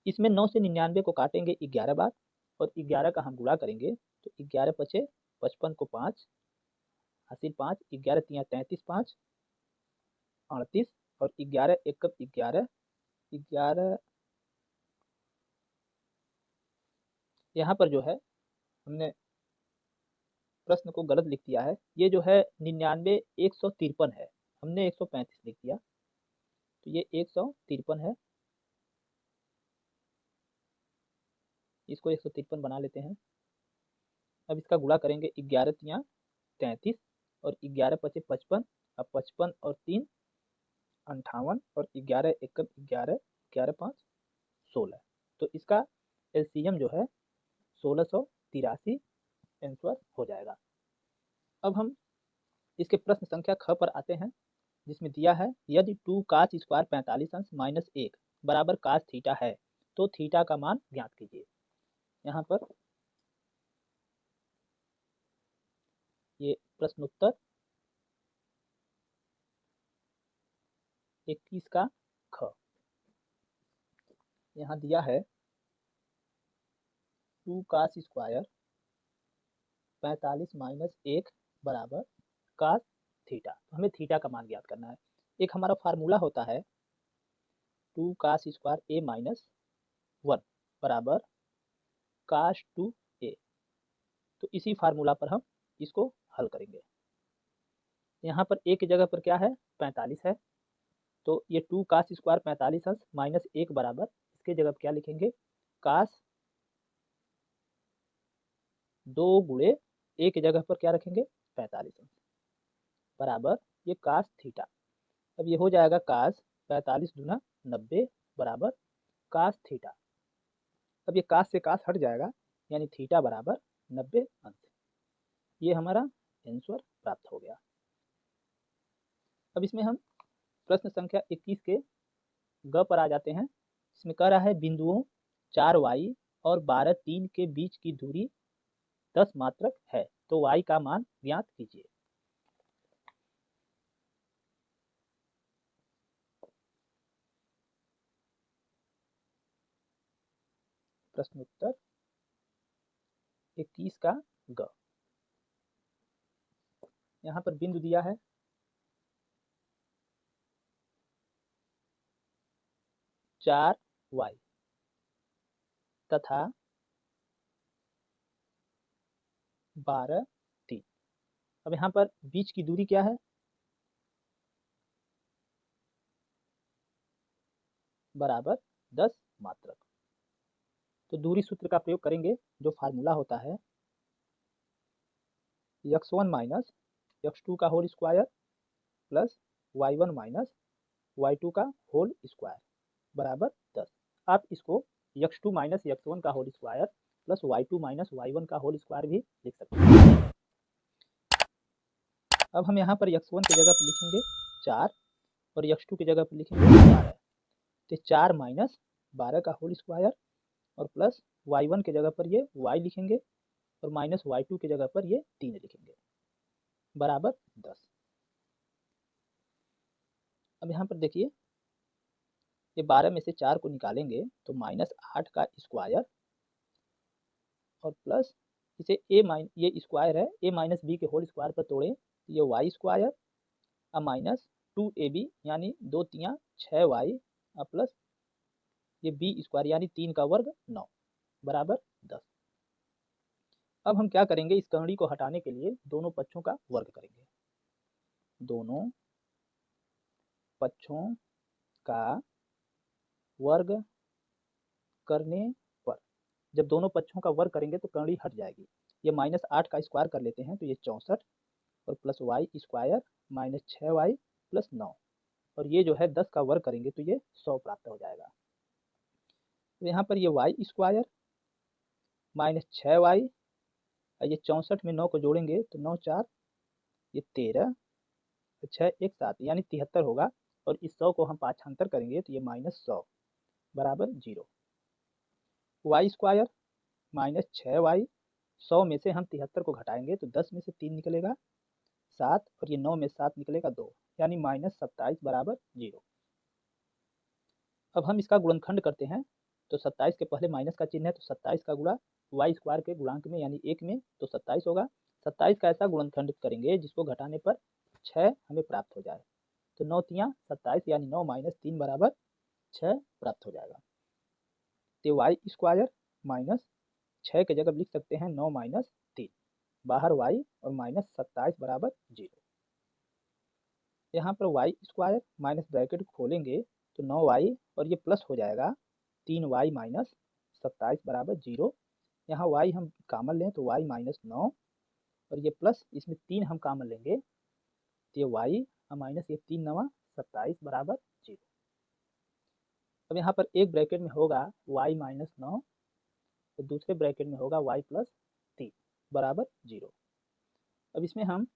इसमें 9 से 99 को काटेंगे 11 बार और 11 का हम गुणा करेंगे तो 11 पचे 55 को 5 हासिल 5 11 तिया 33 5 38 और 11 एक 11 11 यहाँ पर जो है हमने प्रश्न को गलत लिख दिया है। ये जो है 99 153 है, हमने 135 लिख दिया तो ये 153 है। इसको 153 बना लेते हैं। अब इसका गुणा करेंगे 11 तिया 33 और 11 पचे 55। अब 55 और 3 58 और 11 एक 11 11 5 16। तो इसका एलसीएम जो है 1683 आंसर हो जाएगा। अब हम इसके प्रश्न संख्या ख पर आते हैं जिसमें दिया है यदि 2 कास स्क्वायर 45 अंश माइनस 1 बराबर कास थीटा है तो थीटा का मान ज्ञात कीजिए। यहाँ पर ये प्रश्न उत्तर 21 का ख। यहाँ दिया है 2 कास स्क्वायर 45 माइनस 1 बराबर कास थीटा। तो हमें थीटा का मान ज्ञात करना है। एक हमारा फार्मूला होता है 2 कास स्क्वायर ए माइनस 1 बराबर कास 2 ए। तो इसी फार्मूला पर हम इसको हल करेंगे। यहाँ पर ए की जगह पर क्या है 45 है तो ये 2 कास स्क्वायर 45 अंश माइनस 1 बराबर इसके जगह पर क्या लिखेंगे कास 2 गुणे ए की जगह पर क्या रखेंगे 45 अंश बराबर ये कास थीटा। अब ये हो जाएगा कास 45 गुना 90 बराबर कास थीटा। अब ये कास से कास हट जाएगा यानी थीटा बराबर 90 अंश। ये हमारा आंसर प्राप्त हो गया। अब इसमें हम प्रश्न संख्या 21 के ग पर आ जाते हैं। इसमें कह रहा है बिंदुओं 4y और 12 3 के बीच की दूरी 10 मात्रक है तो y का मान ज्ञात कीजिए। प्रश्न उत्तर 21 का ग। यहाँ पर बिंदु दिया है 4y तथा 12 3। अब यहाँ पर बीच की दूरी क्या है बराबर 10 मात्रक। तो दूरी सूत्र का प्रयोग करेंगे जो फार्मूला होता है x1 माइनस x2 का whole square plus y1 minus y2 का होल स्क्वायर बराबर 10। आप इसको x2 माइनस x1 का whole square plus y2 minus y1 का होल स्क्वायर भी लिख सकते हैं। अब हम यहाँ पर x1 की जगह पर लिखेंगे 4 और x2 की जगह पर लिखेंगे 12। तो 4 माइनस 12 का होल स्क्वायर और प्लस y1 की जगह पर ये y लिखेंगे और माइनस y2 की जगह पर ये 3 लिखेंगे बराबर 10। अब यहाँ पर देखिए ये 12 में से 4 को निकालेंगे तो माइनस 8 का स्क्वायर और प्लस इसे ये स्क्वायर है a माइनस बी के होल स्क्वायर पर तोड़ें तो ये y स्क्वायर और माइनस 2ab यानी 2 तिया 6y प्लस ये बी स्क्वायर यानी 3 का वर्ग 9 बराबर 10। अब हम क्या करेंगे, इस कड़ी को हटाने के लिए दोनों पक्षों का वर्ग करेंगे। दोनों पक्षों का वर्ग करने पर, जब दोनों पक्षों का वर्ग करेंगे तो कड़ी हट जाएगी। ये -8 का स्क्वायर कर लेते हैं तो ये 64 और plus Y square -6y plus 9, और ये जो है 10 का वर्ग करेंगे तो ये 100 प्राप्त हो जाएगा। तो यहाँ पर ये वाई स्क्वायर -6y, ये 64 में 9 को जोड़ेंगे तो 9 4 ये 13, 6 1 7 यानी 73 होगा, और इस 100 को हम पाछांतर करेंगे तो ये -100 बराबर 0। वाई स्क्वायर -6y, 100 में से हम 73 को घटाएंगे तो 10 में से 3 निकलेगा 7, और ये 9 में 7 निकलेगा 2, यानी -27 बराबर 0। अब हम इसका गुणनखंड करते हैं, तो 27 के पहले माइनस का चिन्ह है तो 27 का गुणा वाई स्क्वायर के गुणांक में यानी 1 में तो 27 होगा। 27 का ऐसा गुणनखंड करेंगे जिसको घटाने पर 6 हमें प्राप्त हो जाए, तो 9 तियाँ 27 यानी 9 - 3 बराबर 6 प्राप्त हो जाएगा। तो वाई स्क्वायर माइनस 6 की जगह लिख सकते हैं 9 - 3, बाहर वाई और -27 बराबर 0। यहाँ पर वाई स्क्वायर माइनस ब्रैकेट खोलेंगे तो 9y और ये प्लस हो जाएगा 3y माइनस 27 बराबर 0। यहाँ y हम कामन लें तो y -9 और ये प्लस इसमें 3 हम कामन लेंगे तो ये y माइनस ये 3 9 27 बराबर 0। अब यहाँ पर एक ब्रैकेट में होगा y -9 तो दूसरे ब्रैकेट में होगा y + 3 बराबर 0। अब इसमें हम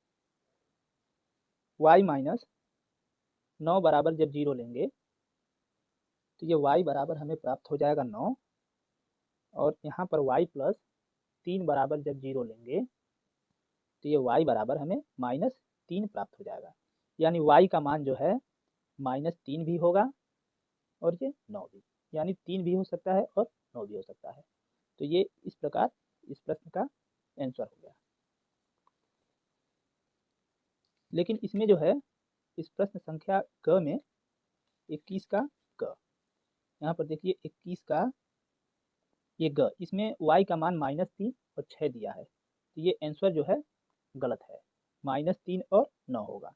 y -9 बराबर जब 0 लेंगे तो ये y बराबर हमें प्राप्त हो जाएगा 9, और यहाँ पर y + 3 बराबर जब 0 लेंगे तो ये y बराबर हमें -3 प्राप्त हो जाएगा, यानी y का मान जो है -3 भी होगा और ये 9 भी, यानी 3 भी हो सकता है और 9 भी हो सकता है। तो ये इस प्रकार इस प्रश्न का आंसर हो गया। लेकिन इसमें जो है इस प्रश्न संख्या क में 21 का क, यहाँ पर देखिए 21 का ये ग, इसमें y का मान -3 और 6 दिया है, तो ये आंसर जो है गलत है, -3 और 9 होगा।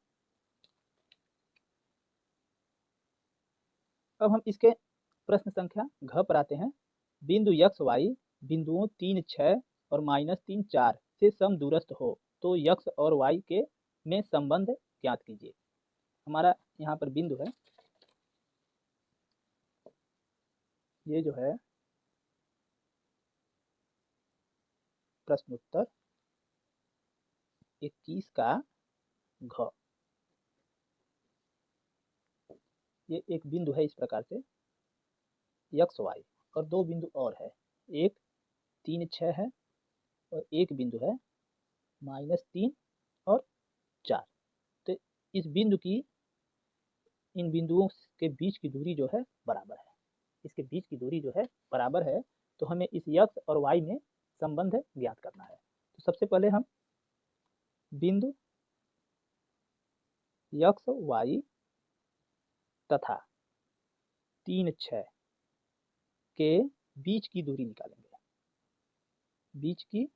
अब हम इसके प्रश्न संख्या घ पर आते हैं। बिंदु x y बिंदुओं 3 6 और -3 4 से समदूरस्थ हो तो x और y के में संबंध ज्ञात कीजिए। हमारा यहाँ पर बिंदु है, ये जो है प्रश्न उत्तर 21 का घ। ये एक बिंदु है इस प्रकार से x y, और दो बिंदु और है, एक 3 6 है और एक बिंदु है -3 और 4। तो इस बिंदु की इन बिंदुओं के बीच की दूरी जो है बराबर है, इसके बीच की दूरी जो है बराबर है, तो हमें इस x और y में संबंध ज्ञात करना है। तो सबसे पहले हम बिंदु x y तथा 3 6 के बीच की दूरी निकालेंगे, बीच की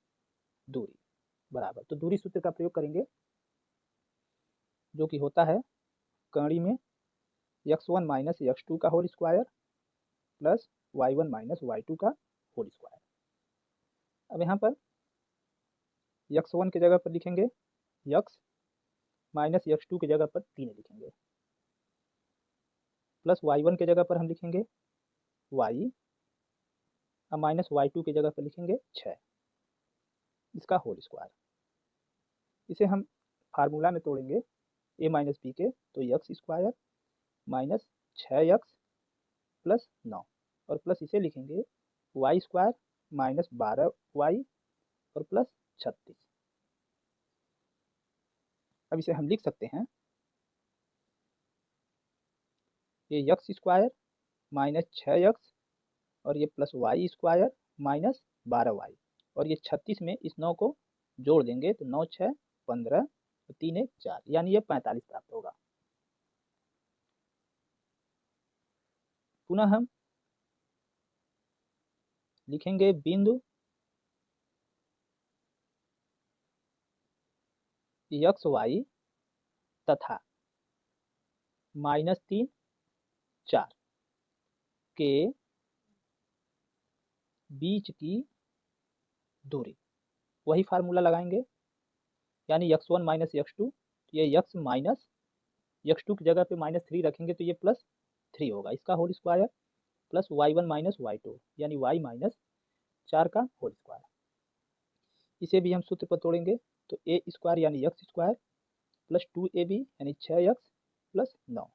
दूरी बराबर, तो दूरी सूत्र का प्रयोग करेंगे जो कि होता है कड़ी में x1 - x2 का whole square plus y1 - y2 का होल स्क्वायर। अब यहाँ पर x1 की जगह पर लिखेंगे x -x2 की जगह पर 3 लिखेंगे, प्लस y1 की जगह पर हम लिखेंगे y -y2 की जगह पर लिखेंगे 6, इसका होल स्क्वायर। इसे हम फार्मूला में तोड़ेंगे a - b के, तो x square minus 6x plus 9 और प्लस इसे लिखेंगे y स्क्वायर -12y और प्लस 36। अब इसे हम लिख सकते हैं, ये x स्क्वायर -6x और ये प्लस y स्क्वायर -12y, और ये 36 में इस 9 को जोड़ देंगे तो 9 6 15 और 3 1 4, यानी ये 45 प्राप्त होगा। पुनः हम लिखेंगे बिंदु एक्स वाई तथा -3 4 के बीच की दूरी, वही फार्मूला लगाएंगे, यानी x1 माइनस x2, ये x माइनस x2 की जगह पे -3 रखेंगे तो ये +3 होगा, इसका whole square, plus y1 minus y2 यानी y माइनस 4 का होल स्क्वायर। इसे भी हम सूत्र पर तोड़ेंगे तो a स्क्वायर यानी x स्क्वायर प्लस 2ab यानी 6x प्लस 9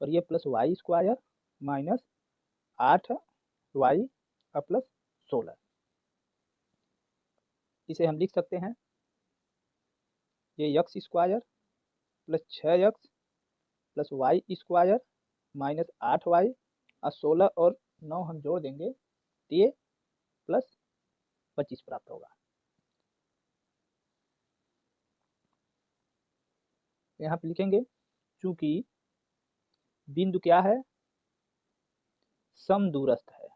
और ये plus y square minus 8y plus 16। इसे हम लिख सकते हैं ये x square plus 6x plus y square minus 8y और 16 और 9 हम जोड़ देंगे तो ये प्लस 25 प्राप्त होगा। यहाँ पे लिखेंगे चूंकि बिंदु क्या है, समदूरस्थ है,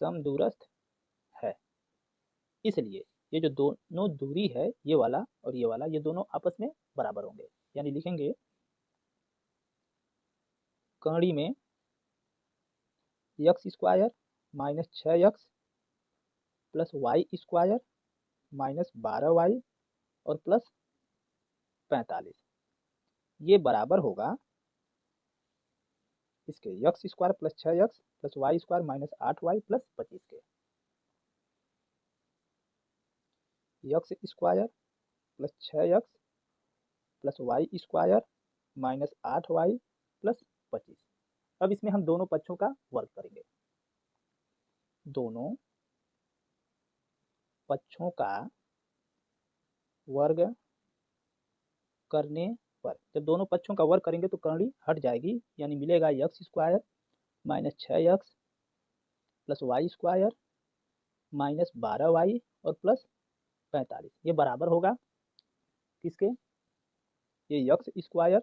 समदूरस्थ है, इसलिए ये जो दोनों दूरी है ये वाला और ये वाला, ये दोनों आपस में बराबर होंगे, यानी लिखेंगे कड़ी में x square minus 6x plus y square minus 12y और प्लस 45, ये बराबर होगा इसके x square plus 6x plus y square minus 8y plus 25 के। x square plus 6x plus y square minus 8y plus 25। अब इसमें हम दोनों पक्षों का वर्ग करेंगे, दोनों पक्षों का वर्ग करने पर, जब दोनों पक्षों का वर्ग करेंगे तो कड़ी हट जाएगी, यानी मिलेगा x square minus 6x plus y square minus 12y और प्लस 45, ये बराबर होगा किसके, ये x square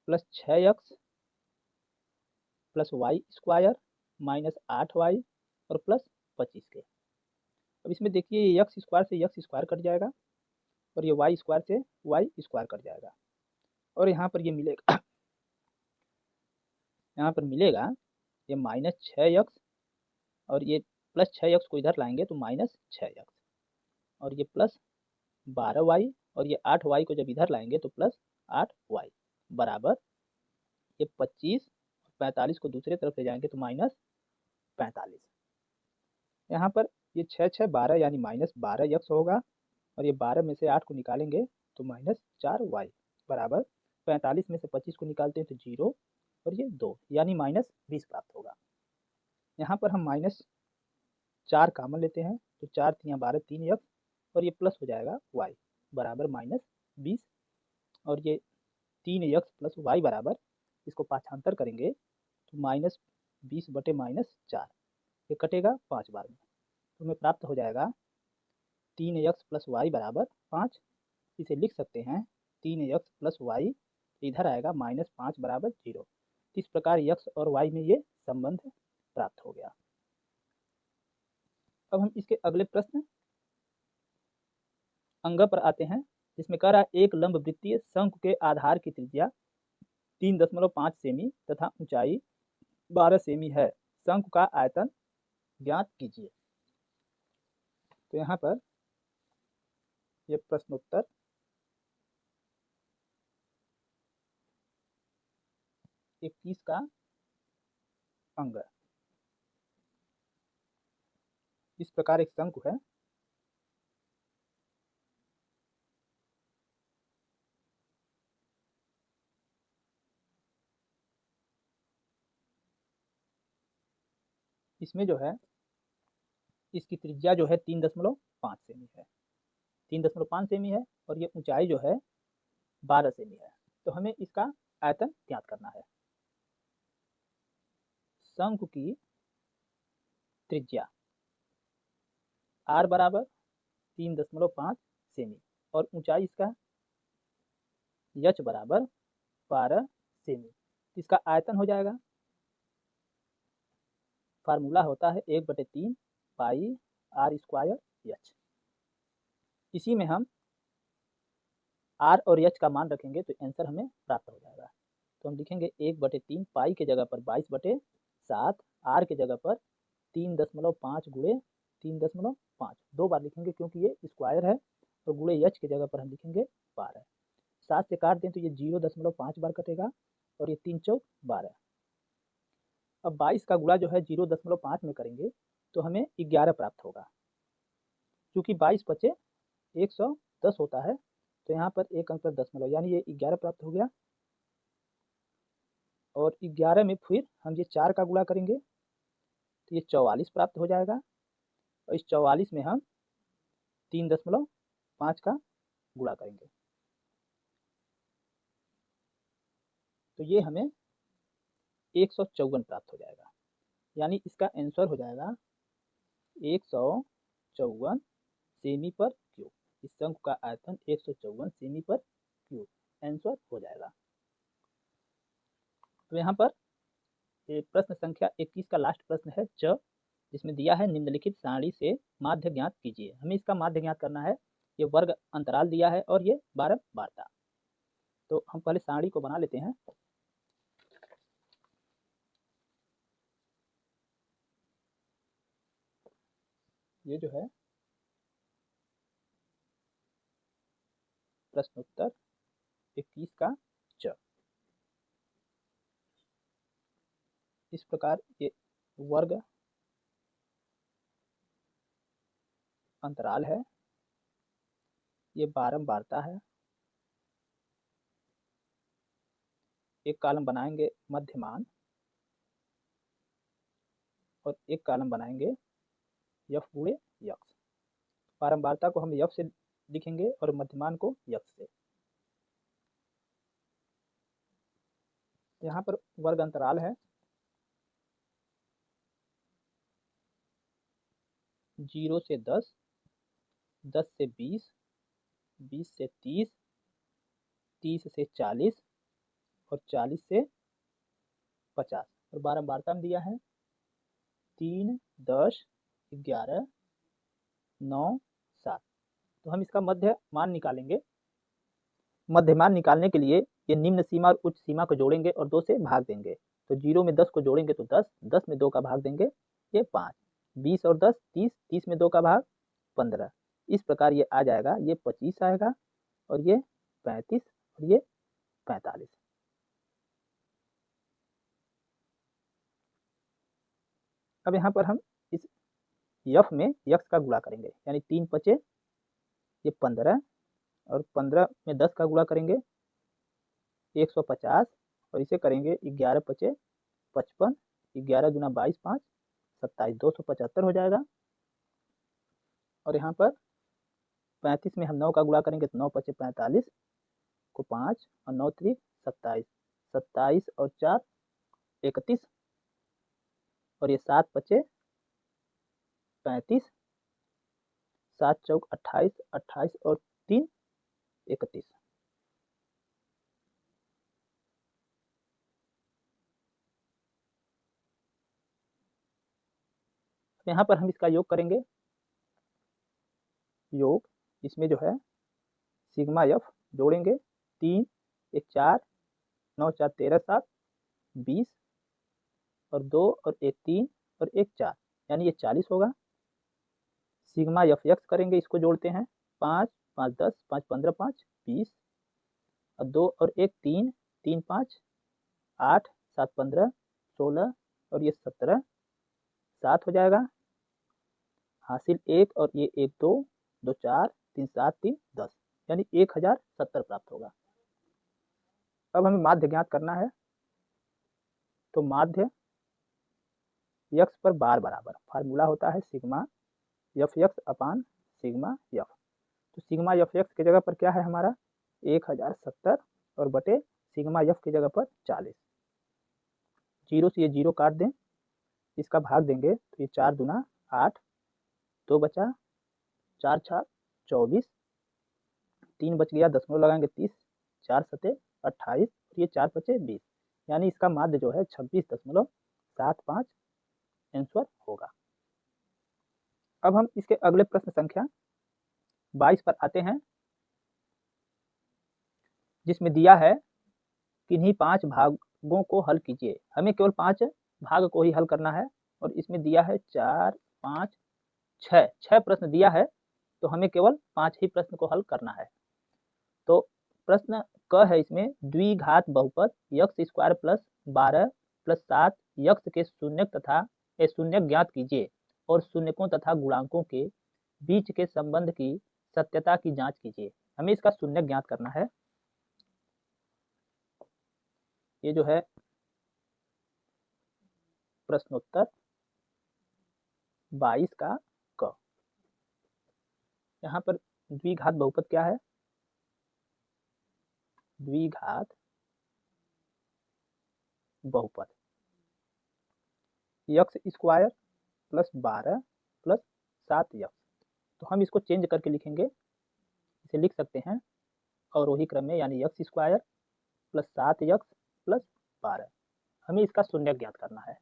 plus 6x plus y square minus 8y और प्लस 25 के। अब इसमें देखिए ये x स्क्वायर से x स्क्वायर कट जाएगा और ये y स्क्वायर से y स्क्वायर कट जाएगा और यहाँ पर ये मिलेगा यहाँ पर मिलेगा ये माइनस 6x और ये प्लस 6x को इधर लाएंगे तो माइनस 6x और ये प्लस 12y और ये 8y को जब इधर लाएंगे तो प्लस 8y बराबर ये 25 और 45 को दूसरे तरफ ले जाएंगे तो माइनस 45। यहाँ पर ये 6 6 12 यानी माइनस 12x होगा और ये 12 में से 8 को निकालेंगे तो माइनस 4y बराबर 45 में से 25 को निकालते हैं तो 0 और ये 2 यानी माइनस 20 प्राप्त होगा। यहाँ पर हम माइनस 4 कामन लेते हैं तो 4 3 12 3x और ये प्लस हो जाएगा y बराबर माइनस 20 और ये 3x प्लस y बराबर, इसको पाठांतर करेंगे तो माइनस 20 बटे माइनस 4, ये कटेगा 5 बार में तो हमें प्राप्त हो जाएगा 3x प्लस y बराबर 5। इसे लिख सकते हैं 3x प्लस y, इधर आएगा माइनस 5 बराबर 0। इस प्रकार x और y में ये संबंध प्राप्त हो गया। अब हम इसके अगले प्रश्न अंग पर आते हैं, जिसमें कह रहा है एक लंब वृत्तीय शंकु के आधार की त्रिज्या 3.5 सेमी तथा ऊंचाई 12 सेमी है, शंकु का आयतन ज्ञात कीजिए। तो यहाँ पर ये प्रश्नोत्तर 21 का अंग, इस प्रकार एक शंकु है, इसमें जो है इसकी त्रिज्या जो है 3.5 सेमी है, 3.5 सेमी है और ये ऊंचाई जो है 12 सेमी है। तो हमें इसका आयतन ज्ञात करना है। शंकु की त्रिज्या r बराबर 3.5 सेमी और ऊंचाई इसका h बराबर 12 सेमी, इसका आयतन हो जाएगा फार्मूला होता है 1/3 पाई आर स्क्वायर एच। इसी में हम आर और एच का मान रखेंगे तो आंसर हमें प्राप्त हो जाएगा। तो हम लिखेंगे 1/3 पाई के जगह पर 22/7, आर के जगह पर 3.5 गुणे 3.5, 2 बार लिखेंगे क्योंकि ये स्क्वायर है, और गुणे एच के जगह पर हम लिखेंगे 12। 7 से काट दें तो ये 0.5 बार कटेगा, और ये 3 चौक 12। अब 22 का गुणा जो है 0.5 में करेंगे तो हमें 11 प्राप्त होगा। क्योंकि 22 बचे 110 होता है, तो यहाँ पर एक अंक पर दशमलव, यानी ये 11 प्राप्त हो गया। और 11 में फिर हम ये 4 का गुणा करेंगे तो ये 44 प्राप्त हो जाएगा, और इस 44 में हम 3.5 का गुणा करेंगे तो ये हमें 154 प्राप्त हो जाएगा। यानी इसका आंसर हो जाएगा 154 सेमी पर क्यूब। इस शंकु का आयतन 154 सेमी पर क्यूब आंसर हो जाएगा। तो यहाँ पर प्रश्न संख्या 21 का लास्ट प्रश्न है च, जिसमें दिया है निम्नलिखित सारणी से माध्य ज्ञात कीजिए। हमें इसका माध्य ज्ञात करना है। ये वर्ग अंतराल दिया है और ये बारंबारता। तो हम पहले सारणी को बना लेते हैं। ये जो है प्रश्नोत्तर 21 का च, इस प्रकार ये वर्ग अंतराल है, ये बारंबारता है। एक कॉलम बनाएंगे मध्यमान और एक कॉलम बनाएंगे यफ गुणे यक्स। बारंबारता को हम यफ से लिखेंगे और मध्यमान को यक्स से। यहाँ पर वर्ग अंतराल है 0 से 10, 10 से 20, 20 से 30, 30 से 40 और 40 से 50। और बारंबारता में दिया है 3, 10, 11, 9, 7। तो हम इसका मध्य मान निकालेंगे। मध्य मान निकालने के लिए ये निम्न सीमा और उच्च सीमा को जोड़ेंगे और 2 से भाग देंगे। तो 0 में 10 को जोड़ेंगे तो 10, 10 में 2 का भाग देंगे ये 5, 20 और 10 30, 30 में 2 का भाग 15। इस प्रकार ये आ जाएगा, ये 25 आएगा और ये 35 और ये 45। अब यहाँ पर हम इस यफ में यक्स का गुणा करेंगे, यानी 3 पचे ये 15, और 15 में 10 का गुणा करेंगे 150, और इसे करेंगे 11 पचे 55, 11 दूना 22, 5 27, 275 हो जाएगा। और यहाँ पर 35 में हम 9 का गुणा करेंगे तो 9 पचे 45 को 5 और 9 त्रिक 27, 27 और 4 31, और ये 7 पचे 35, 7 चौक 28, 28 और 3 31। यहाँ पर हम इसका योग करेंगे। योग इसमें जो है सिग्मा एफ जोड़ेंगे 3, 1 4, 9 4 13 7 20 और 2 और 1 3 और 1 4, यानी ये 40 होगा। सिग्मा एफ एक्स करेंगे, इसको जोड़ते हैं 5 5 10 5 15 5 20 और 2 और 1 3 3 5 8 7 15 16 और ये 17 7 हो जाएगा। हासिल 1 और ये 1 2 2 4 3 7 3 10, यानी 1070 प्राप्त होगा। अब हमें माध्य ज्ञात करना है। तो माध्य यक्स पर बार बराबर फार्मूला होता है सिग्मा एफ एक्स अपान सिग्मा एफ। तो सिग्मा एफ एक्स की जगह पर क्या है हमारा 1070 और बटे सिग्मा एफ की जगह पर 40। 0 से ये 0 काट दें, इसका भाग देंगे तो ये 4 दूना 8, 2 बचा 4 छाक 24, 3 बच गया, दशमलव लगाएंगे 30, 4 सते 28 और ये 4 बचे 20, यानी इसका माध्य जो है 26.75 आंसर होगा। अब हम इसके अगले प्रश्न संख्या 22 पर आते हैं, जिसमें दिया है किन्हीं 5 भागों को हल कीजिए। हमें केवल 5 भाग को ही हल करना है और इसमें दिया है 4, 5, 6 प्रश्न दिया है, तो हमें केवल 5 ही प्रश्न को हल करना है। तो प्रश्न क है इसमें, द्विघात बहुपद x square plus 12 plus 7 x के शून्यक तथा शून्यक ज्ञात कीजिए और शून्यकों तथा गुणांकों के बीच के संबंध की सत्यता की जांच कीजिए। हमें इसका शून्यक ज्ञात करना है। ये जो है प्रश्नोत्तर 22 का क। यहाँ पर द्विघात बहुपद क्या है? द्विघात बहुपद x square plus 12 plus 7 x. तो हम इसको चेंज करके लिखेंगे, इसे लिख सकते हैं और वही क्रम में, यानी x square plus 7 x plus 12। हमें इसका शून्यक ज्ञात करना है।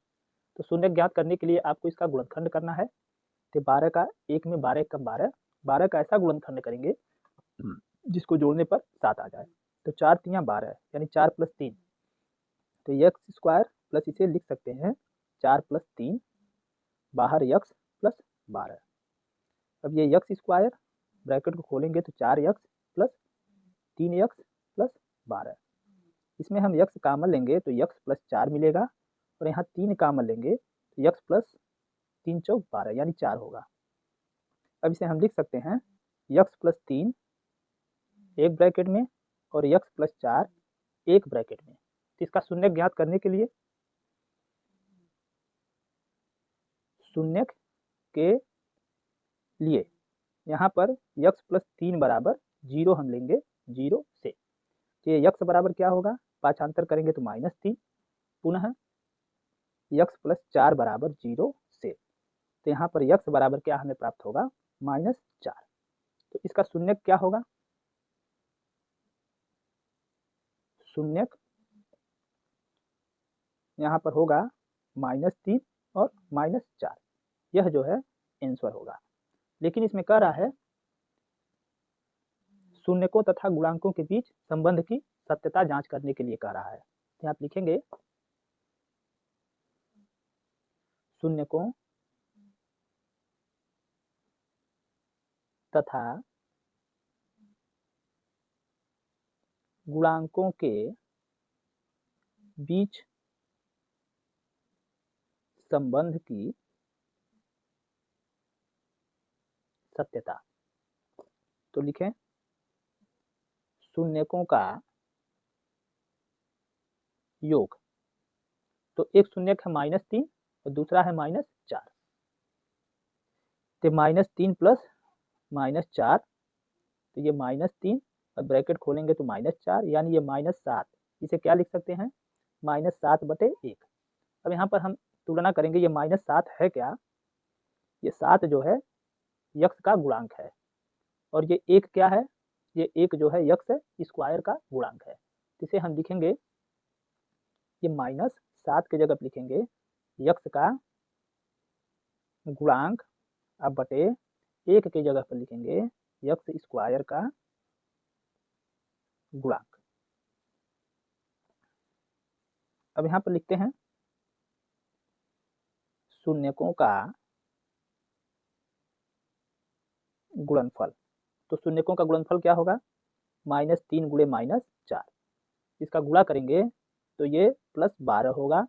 तो शून्यक ज्ञात करने के लिए आपको इसका गुणनखंड करना है। तो 12 का 1 में 12 का 12 का ऐसा गुणनखंड करेंगे जिसको जोड़ने पर 7 आ जाए। तो 4 तियां 12 यानी 4 प्लस 3, तो यक्स स्क्वायर प्लस इसे लिख सकते हैं 4 प्लस 3, बाहर यक्स प्लस 12। अब ये यक्स स्क्वायर ब्रैकेट को खोलेंगे तो 4 यक्स प्लस 3 यक्स प्लस 12। इसमें हम यक्स कामन लेंगे तो यक्स प्लस 4 मिलेगा और यहाँ 3 कामन लेंगे तो यक्स प्लस 3 चौक 12 यानी 4 होगा। अब इसे हम लिख सकते हैं यक्स प्लस 3 एक ब्रैकेट में और यक्स प्लस 4 एक ब्रैकेट में। तो इसका शून्यक ज्ञात करने के लिए शून्यक के लिए यहाँ पर यक्स प्लस 3 बराबर 0 हम लेंगे 0 से। तो ये यक्स बराबर क्या होगा? पाँचांतर करेंगे तो -3, पुनः यक्स प्लस 4 बराबर 0 से। तो यहाँ पर यक्स बराबर क्या हमें प्राप्त होगा? -4। तो इसका शून्यक क्या होगा? शून्यक यहाँ पर होगा -3 और -4। यह जो है आंसर होगा। लेकिन इसमें कह रहा है शून्यकों तथा गुणांकों के बीच संबंध की सत्यता जांच करने के लिए कह रहा है। तो आप लिखेंगे शून्यकों तथा गुणांकों के बीच संबंध की सत्यता। तो लिखें शून्यकों का योग। तो एक शून्यक है -3 और दूसरा है -4। तो -3 प्लस -4, तो ये -3 और ब्रैकेट खोलेंगे तो -4 यानी ये -7। इसे क्या लिख सकते हैं? -7/1। अब यहाँ पर हम तुलना करेंगे, ये -7 है क्या? ये 7 जो है यक्स का गुणांक है और ये 1 क्या है? ये 1 जो है यक्स स्क्वायर का गुणांक है। इसे हम लिखेंगे, ये -7 की जगह लिखेंगे यक्स का गुणांक, अब बटे 1 की जगह पर लिखेंगे यक्स स्क्वायर का गुणांक। अब यहाँ पर लिखते हैं शून्यकों का गुणनफल। तो शून्यकों का गुणनफल क्या होगा? -3 गुणे -4। इसका गुणा करेंगे तो ये +12 होगा,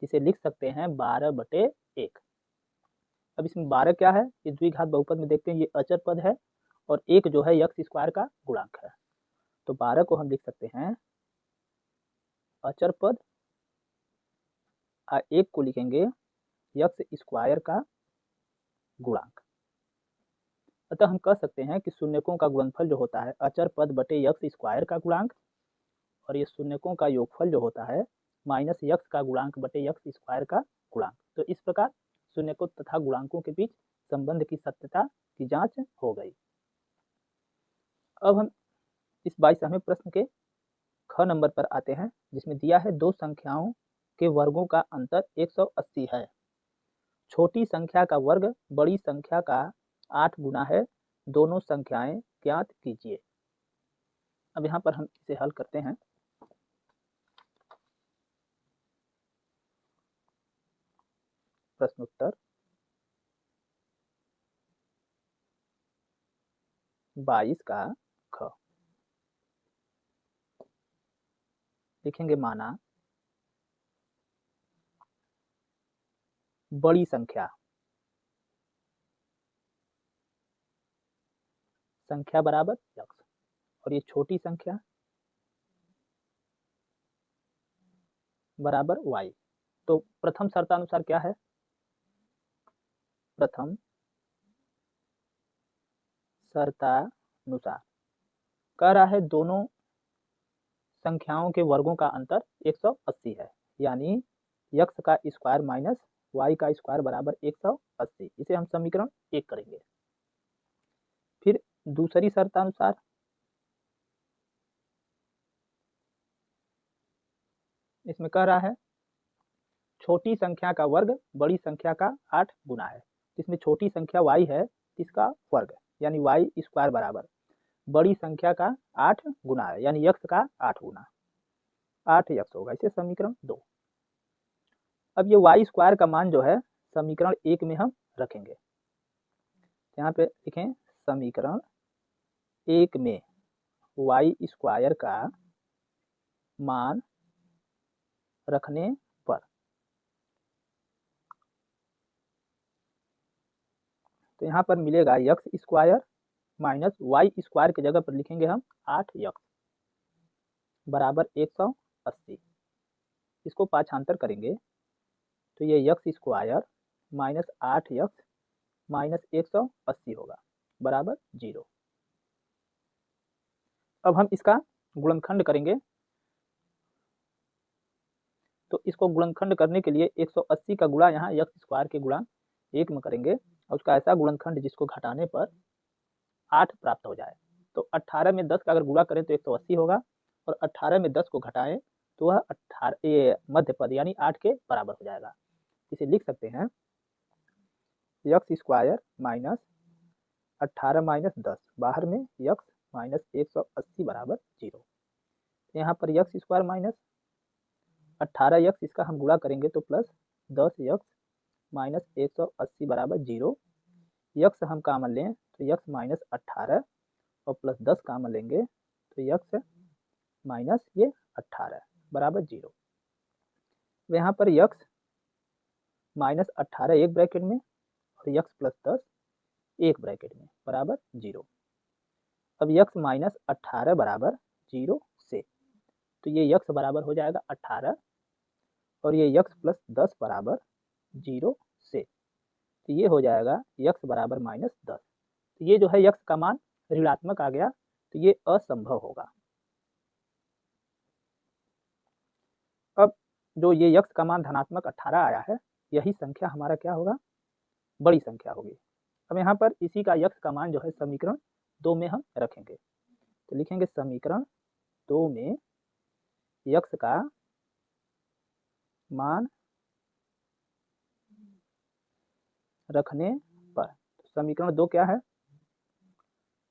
जिसे लिख सकते हैं 12/1। अब इसमें 12 क्या है? ये द्विघात बहुपद में देखते हैं, ये अचर पद है और 1 जो है यक्स स्क्वायर का गुणांक है। तो 12 को हम लिख सकते हैं अचर पद और 1 को लिखेंगे यक्स स्क्वायर का गुणांक। अतः हम कह सकते हैं कि शून्यकों का गुणनफल जो होता है अचर पद बटे यक्स स्क्वायर का गुणांक, और ये शून्यकों का योगफल जो होता है माइनस यक्स का गुणांक बटे यक्स स्क्वायर का गुणांक। तो इस प्रकार शून्यकों तथा गुणांकों के बीच संबंध की सत्यता की जांच हो गई। अब हम इस 22वें प्रश्न के ख नंबर पर आते हैं, जिसमें दिया है दो संख्याओं के वर्गों का अंतर 180 है छोटी संख्या का वर्ग बड़ी संख्या का 8 गुना है, दोनों संख्याएं ज्ञात कीजिए। अब यहाँ पर हम इसे हल करते हैं। प्रश्नोत्तर 22 का ख। लिखेंगे माना बड़ी संख्या बराबर x और ये छोटी संख्या बराबर y। तो प्रथम शर्तानुसार क्या है? प्रथम शर्तानुसार कह रहा है दोनों संख्याओं के वर्गों का अंतर 180 है, यानी x का स्क्वायर माइनस y का स्क्वायर बराबर 180। इसे हम समीकरण 1 करेंगे। फिर दूसरी शर्तानुसार इसमें कह रहा है छोटी संख्या का वर्ग बड़ी संख्या का 8 गुना है। इसमें छोटी संख्या y है, इसका वर्ग यानी y स्क्वायर बराबर बड़ी संख्या का 8 गुना है, यानी x का 8 गुना 8x होगा। इसे समीकरण 2। अब ये y स्क्वायर का मान जो है समीकरण 1 में हम रखेंगे। यहाँ पे लिखें समीकरण 1 में y स्क्वायर का मान रखने पर तो यहाँ पर मिलेगा x square minus y square की जगह पर लिखेंगे हम 8x बराबर 180। इसको पाछांतर करेंगे तो ये x square minus 8x minus 180 होगा बराबर 0। अब हम इसका गुणनखंड करेंगे। तो इसको गुणनखंड करने के लिए 180 का गुणा यहाँ x स्क्वायर के गुणा 1 में करेंगे और उसका ऐसा गुणनखंड जिसको घटाने पर 8 प्राप्त हो जाए। तो 18 में 10 का अगर गुणा करें तो 180 होगा और 18 में 10 को घटाएं तो वह 18 ये मध्य पद यानी 8 के बराबर हो जाएगा। इसे लिख सकते हैं x स्क्वायर माइनस 18 माइनस 10 बाहर में x माइनस 180 बराबर 0। यहाँ पर x स्क्वायर माइनस 18x इसका हम गुणा करेंगे तो प्लस 10x माइनस 180 बराबर 0। x हम कामन लें तो x माइनस 18 और प्लस 10 कामन लेंगे तो x माइनस ये 18 बराबर 0। यहाँ पर x माइनस 18 एक ब्रैकेट में और x प्लस 10 एक ब्रैकेट में बराबर 0। अब x माइनस 18 बराबर 0 से तो ये x बराबर हो जाएगा 18 और ये x प्लस 10 बराबर 0 से तो ये हो जाएगा x बराबर माइनस 10। तो ये जो है x का मान ऋणात्मक आ गया तो ये असंभव होगा। अब जो ये x का मान धनात्मक 18 आया है यही संख्या हमारा क्या होगा? बड़ी संख्या होगी। अब यहाँ पर इसी का x का मान जो है समीकरण 2 में हम रखेंगे। तो लिखेंगे समीकरण 2 में x का मान रखने पर तो समीकरण 2 क्या है?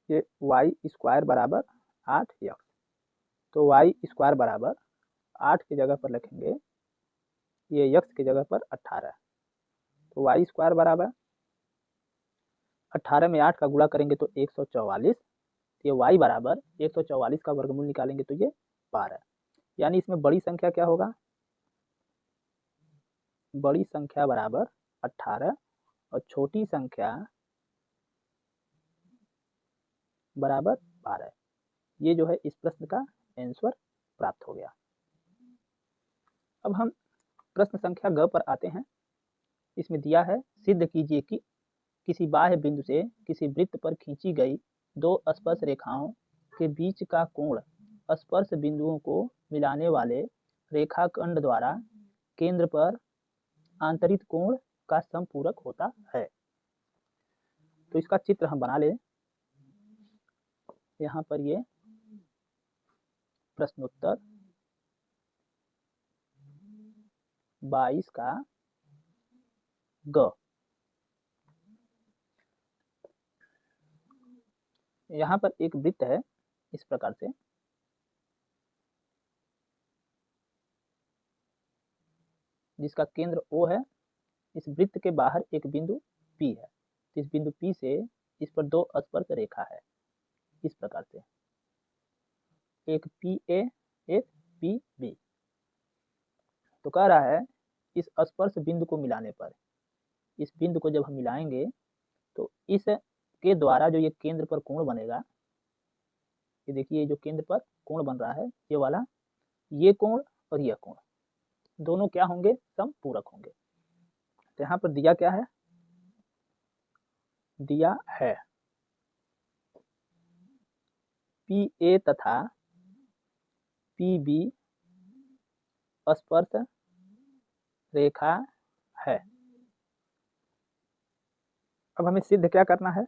ये y स्क्वायर बराबर 8x तो y स्क्वायर बराबर 8 की जगह पर लिखेंगे ये x की जगह पर 18 तो y स्क्वायर बराबर 18 में 8 का गुणा करेंगे तो 144। ये y बराबर 144 का वर्गमूल निकालेंगे तो ये 12। यानी इसमें बड़ी संख्या क्या होगा? बड़ी संख्या बराबर 18 और छोटी संख्या बराबर 12। ये जो है इस प्रश्न का आंसर प्राप्त हो गया। अब हम प्रश्न संख्या ग पर आते हैं। इसमें दिया है सिद्ध कीजिए कि किसी बाह्य बिंदु से किसी वृत्त पर खींची गई दो स्पर्श रेखाओं के बीच का कोण स्पर्श बिंदुओं को मिलाने वाले रेखाखंड द्वारा केंद्र पर आंतरिक कोण का समपूरक होता है। तो इसका चित्र हम बना लें। यहाँ पर ये प्रश्नोत्तर 22 का ग यहाँ पर एक वृत्त है इस प्रकार से, जिसका केंद्र O है। इस वृत्त के बाहर एक बिंदु P है। इस बिंदु P से इस पर दो स्पर्श रेखा है इस प्रकार से, एक PA एक PB। तो कह रहा है इस स्पर्श बिंदु को मिलाने पर, इस बिंदु को जब हम मिलाएंगे तो इस के द्वारा जो ये केंद्र पर कोण बनेगा, ये देखिए जो केंद्र पर कोण बन रहा है ये वाला, ये कोण और यह कोण दोनों क्या होंगे, समपूरक होंगे। तो यहाँ पर दिया क्या है, दिया है PA तथा PB स्पर्श रेखा है। अब हमें सिद्ध क्या करना है,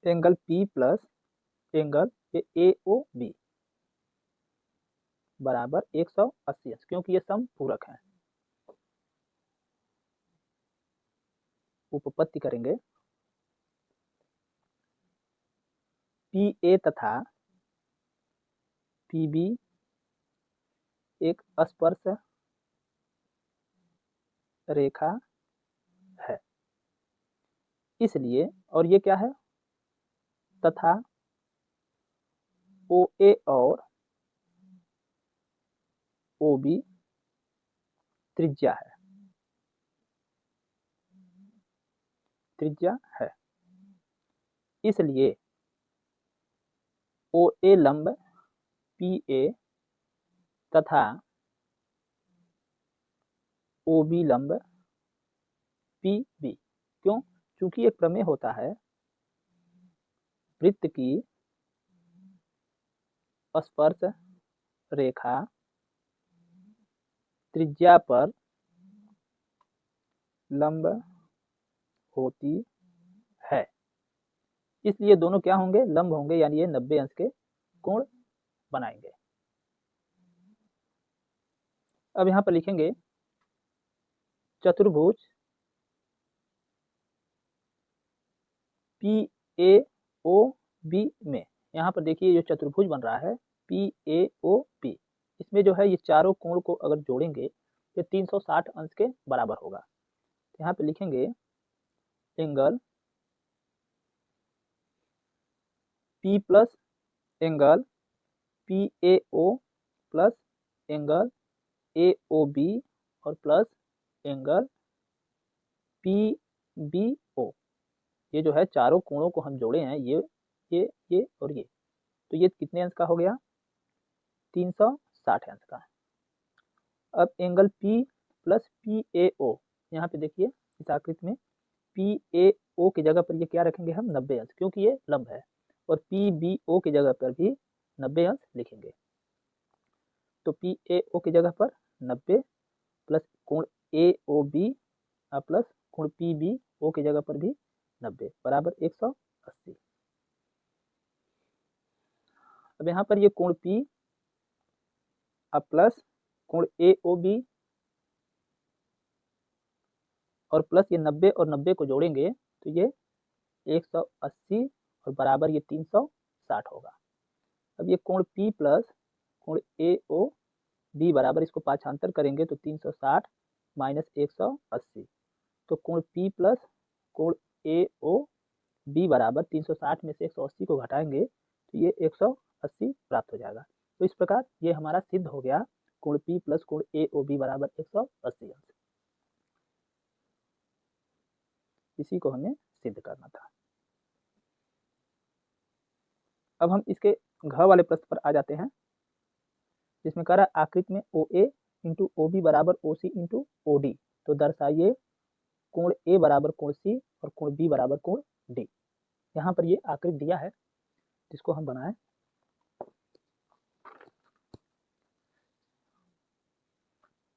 angle P plus angle AOB बराबर 180 अंश, क्योंकि ये समपूरक है। उपपत्ति करेंगे, PA तथा PB एक स्पर्श रेखा है, इसलिए, और ये क्या है, तथा OA और OB त्रिज्या है, त्रिज्या है। इसलिए OA लंब PA तथा OB लंब PB। क्यों? चूंकि एक प्रमेय होता है, वृत्त की स्पर्श रेखा त्रिज्या पर लंब होती है, इसलिए दोनों क्या होंगे, लंब होंगे, यानी ये 90 अंश के कोण बनाएंगे। अब यहाँ पर लिखेंगे चतुर्भुज PAOB में, यहाँ पर देखिए जो चतुर्भुज बन रहा है PAOB, इसमें जो है ये चारों कोण को अगर जोड़ेंगे तो 360 अंश के बराबर होगा। यहाँ पे लिखेंगे angle P plus angle PAO plus angle AOB और प्लस एंगल PBO, ये जो है चारों कोणों को हम जोड़े हैं, ये और ये, तो ये कितने अंश का हो गया, 360 अंश का। अब एंगल P प्लस PAO, यहाँ पे देखिए इस आकृति में PAO की जगह पर ये क्या रखेंगे हम, 90 अंश, क्योंकि ये लंब है, और PBO की जगह पर भी 90 अंश लिखेंगे। तो PAO की जगह पर 90 प्लस कोण AOB प्लस कोण PBO की जगह पर भी 90 बराबर 180। अब यहाँ पर ये कोण P प्लस कोण AOB और प्लस ये 90 और 90 को जोड़ेंगे तो ये 180 और बराबर ये 360 होगा। अब ये कोण P प्लस कोण AOB बराबर, इसको पाछांतर करेंगे तो 360 माइनस 180, तो कोण P प्लस कोण AOB बराबर 360 में से 180 को घटाएंगे तो ये 180 प्राप्त हो जाएगा। तो इस प्रकार ये हमारा सिद्ध हो गया, कोण P प्लस कोण AOB बराबर 180 अंश। इसी को हमें सिद्ध करना था। अब हम इसके घ वाले प्रश्न पर आ जाते हैं, जिसमें कह रहा है आकृति में OA इंटू OB बराबर OC इंटू OD, तो दर्शाइए कोण A बराबर कोण C और कोण B बराबर कोण D। यहाँ पर ये आकृति दिया है जिसको हम बनाएं।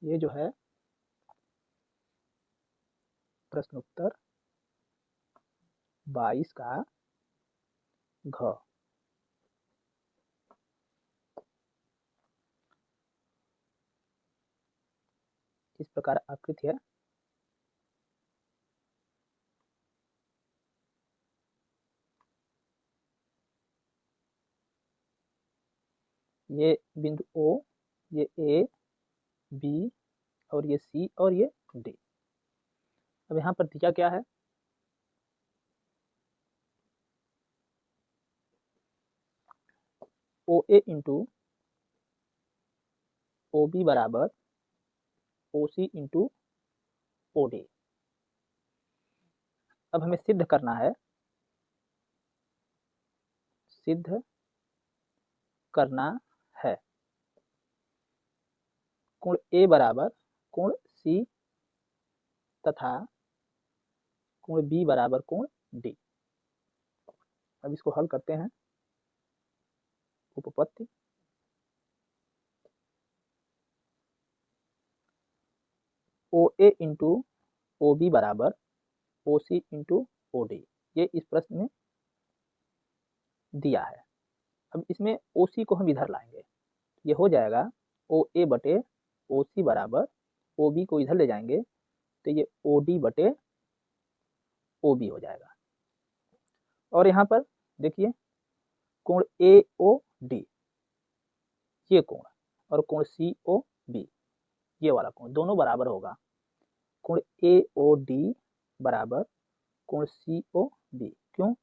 ये जो है प्रश्न उत्तर 22 का घ। प्रकार आकृति है। ये बिंदु O, ये A, B और ये C और ये D। अब यहाँ पर दिया क्या है, OA इंटू OB बराबर OC इंटू OD। अब हमें सिद्ध करना है, सिद्ध करना है कोण A बराबर कोण C तथा कोण B बराबर कोण D। अब इसको हल करते हैं, उपपत्ति OA इंटू OB बराबर OC इंटू OD, ये इस प्रश्न में दिया है। अब इसमें OC को हम इधर लाएंगे, ये हो जाएगा OA बटे OC बराबर OB को इधर ले जाएंगे तो ये OD बटे OB हो जाएगा। और यहाँ पर देखिए कोण AOD ये कोण और कोण COB ये वाला कोण दोनों बराबर होगा। कोण AOD बराबर कोण COB, क्यों,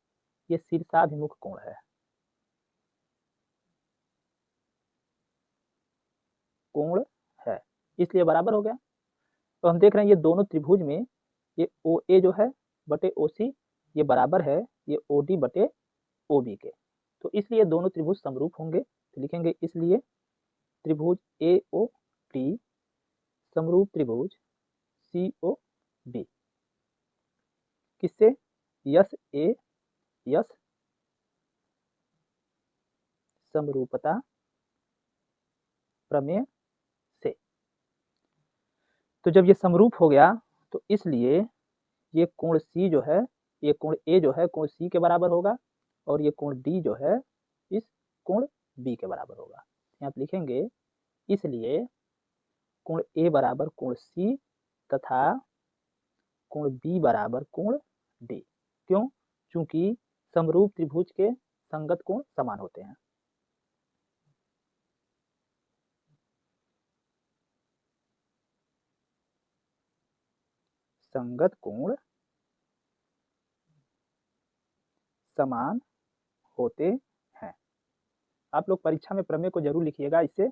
ये शीर्षाभिमुख कोण है, कोण है, इसलिए बराबर हो गया। तो हम देख रहे हैं ये दोनों त्रिभुज में ये OA जो है बटे OC ये बराबर है ये OD बटे OB के, तो इसलिए दोनों त्रिभुज समरूप होंगे। तो लिखेंगे इसलिए त्रिभुज AOD समरूप त्रिभुज COB किससे, यस ए यस समरूपता प्रमेय से। तो जब ये समरूप हो गया तो इसलिए ये कोण C जो है, ये कोण A जो है कोण C के बराबर होगा और ये कोण D जो है इस कोण B के बराबर होगा। यहाँ पे लिखेंगे इसलिए कोण A बराबर कोण C तथा कोण B बराबर कोण D, क्यों, चूंकि समरूप त्रिभुज के संगत कोण समान होते हैं। संगत कोण समान होते हैं। आप लोग परीक्षा में प्रमेय को जरूर लिखिएगा, इससे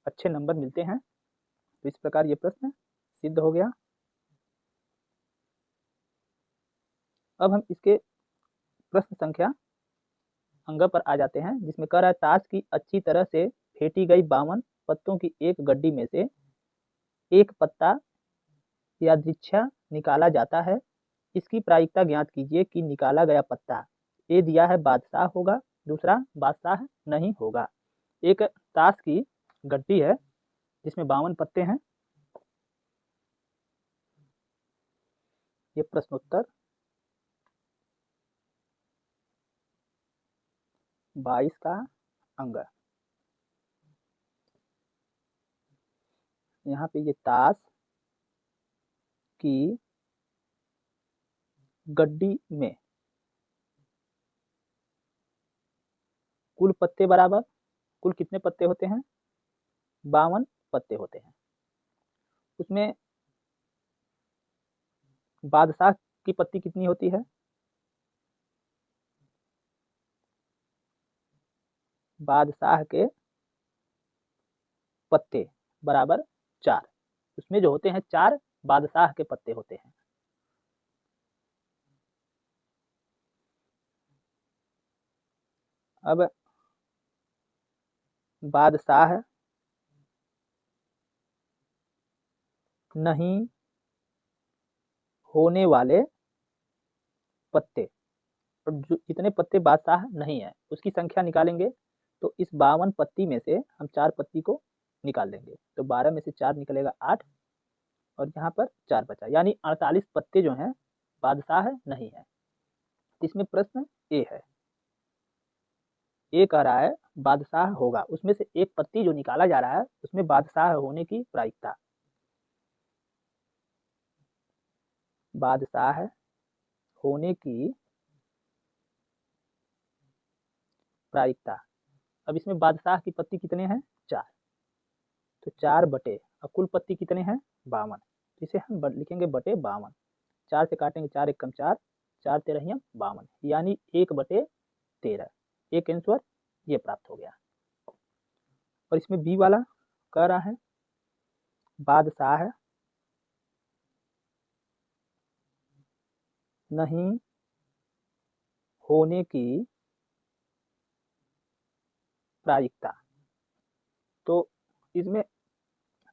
अच्छे नंबर मिलते हैं। तो इस प्रकार ये प्रश्न सिद्ध हो गया। अब हम इसके प्रश्न संख्या अंग पर आ जाते हैं, जिसमें कह रहा है ताश की अच्छी तरह से फेंटी गई 52 पत्तों की एक गड्डी में से एक पत्ता यादृच्छा निकाला जाता है। इसकी प्रायिकता ज्ञात कीजिए कि निकाला गया पत्ता ए दिया है बादशाह होगा, दूसरा बादशाह नहीं होगा। एक ताश की गड्डी है जिसमें 52 पत्ते हैं। ये प्रश्नोत्तर 22 का अंग। यहाँ पे ये ताश की गड्डी में कुल पत्ते बराबर, कुल कितने पत्ते होते हैं, 52 पत्ते होते हैं। उसमें बादशाह की पत्ती कितनी होती है, बादशाह के पत्ते बराबर 4, उसमें जो होते हैं 4 बादशाह के पत्ते होते हैं। अब बादशाह नहीं होने वाले पत्ते, और जो जितने पत्ते बादशाह नहीं है उसकी संख्या निकालेंगे। तो इस 52 पत्ती में से हम 4 पत्ती को निकाल देंगे, तो 12 में से 4 निकलेगा 8 और यहाँ पर 4 बचा, यानी 48 पत्ते जो हैं बादशाह नहीं है। इसमें प्रश्न ए है, ए कह रहा है बादशाह होगा, उसमें से एक पत्ती जो निकाला जा रहा है उसमें बादशाह होने की प्रायिकता। बादशाह होने की प्रायिकता। अब इसमें बादशाह की पत्ती कितने हैं? 4, तो 4 बटे, अब कुल पत्ती कितने हैं? 52, तो इसे हम लिखेंगे बटे 52। 4 से काटेंगे, 4 एकम 4, 4 तेरहिया 52, यानी 1/13। एक आंसर ये प्राप्त हो गया। और इसमें बी वाला कह रहा है बादशाह नहीं होने की प्रायिकता। तो इसमें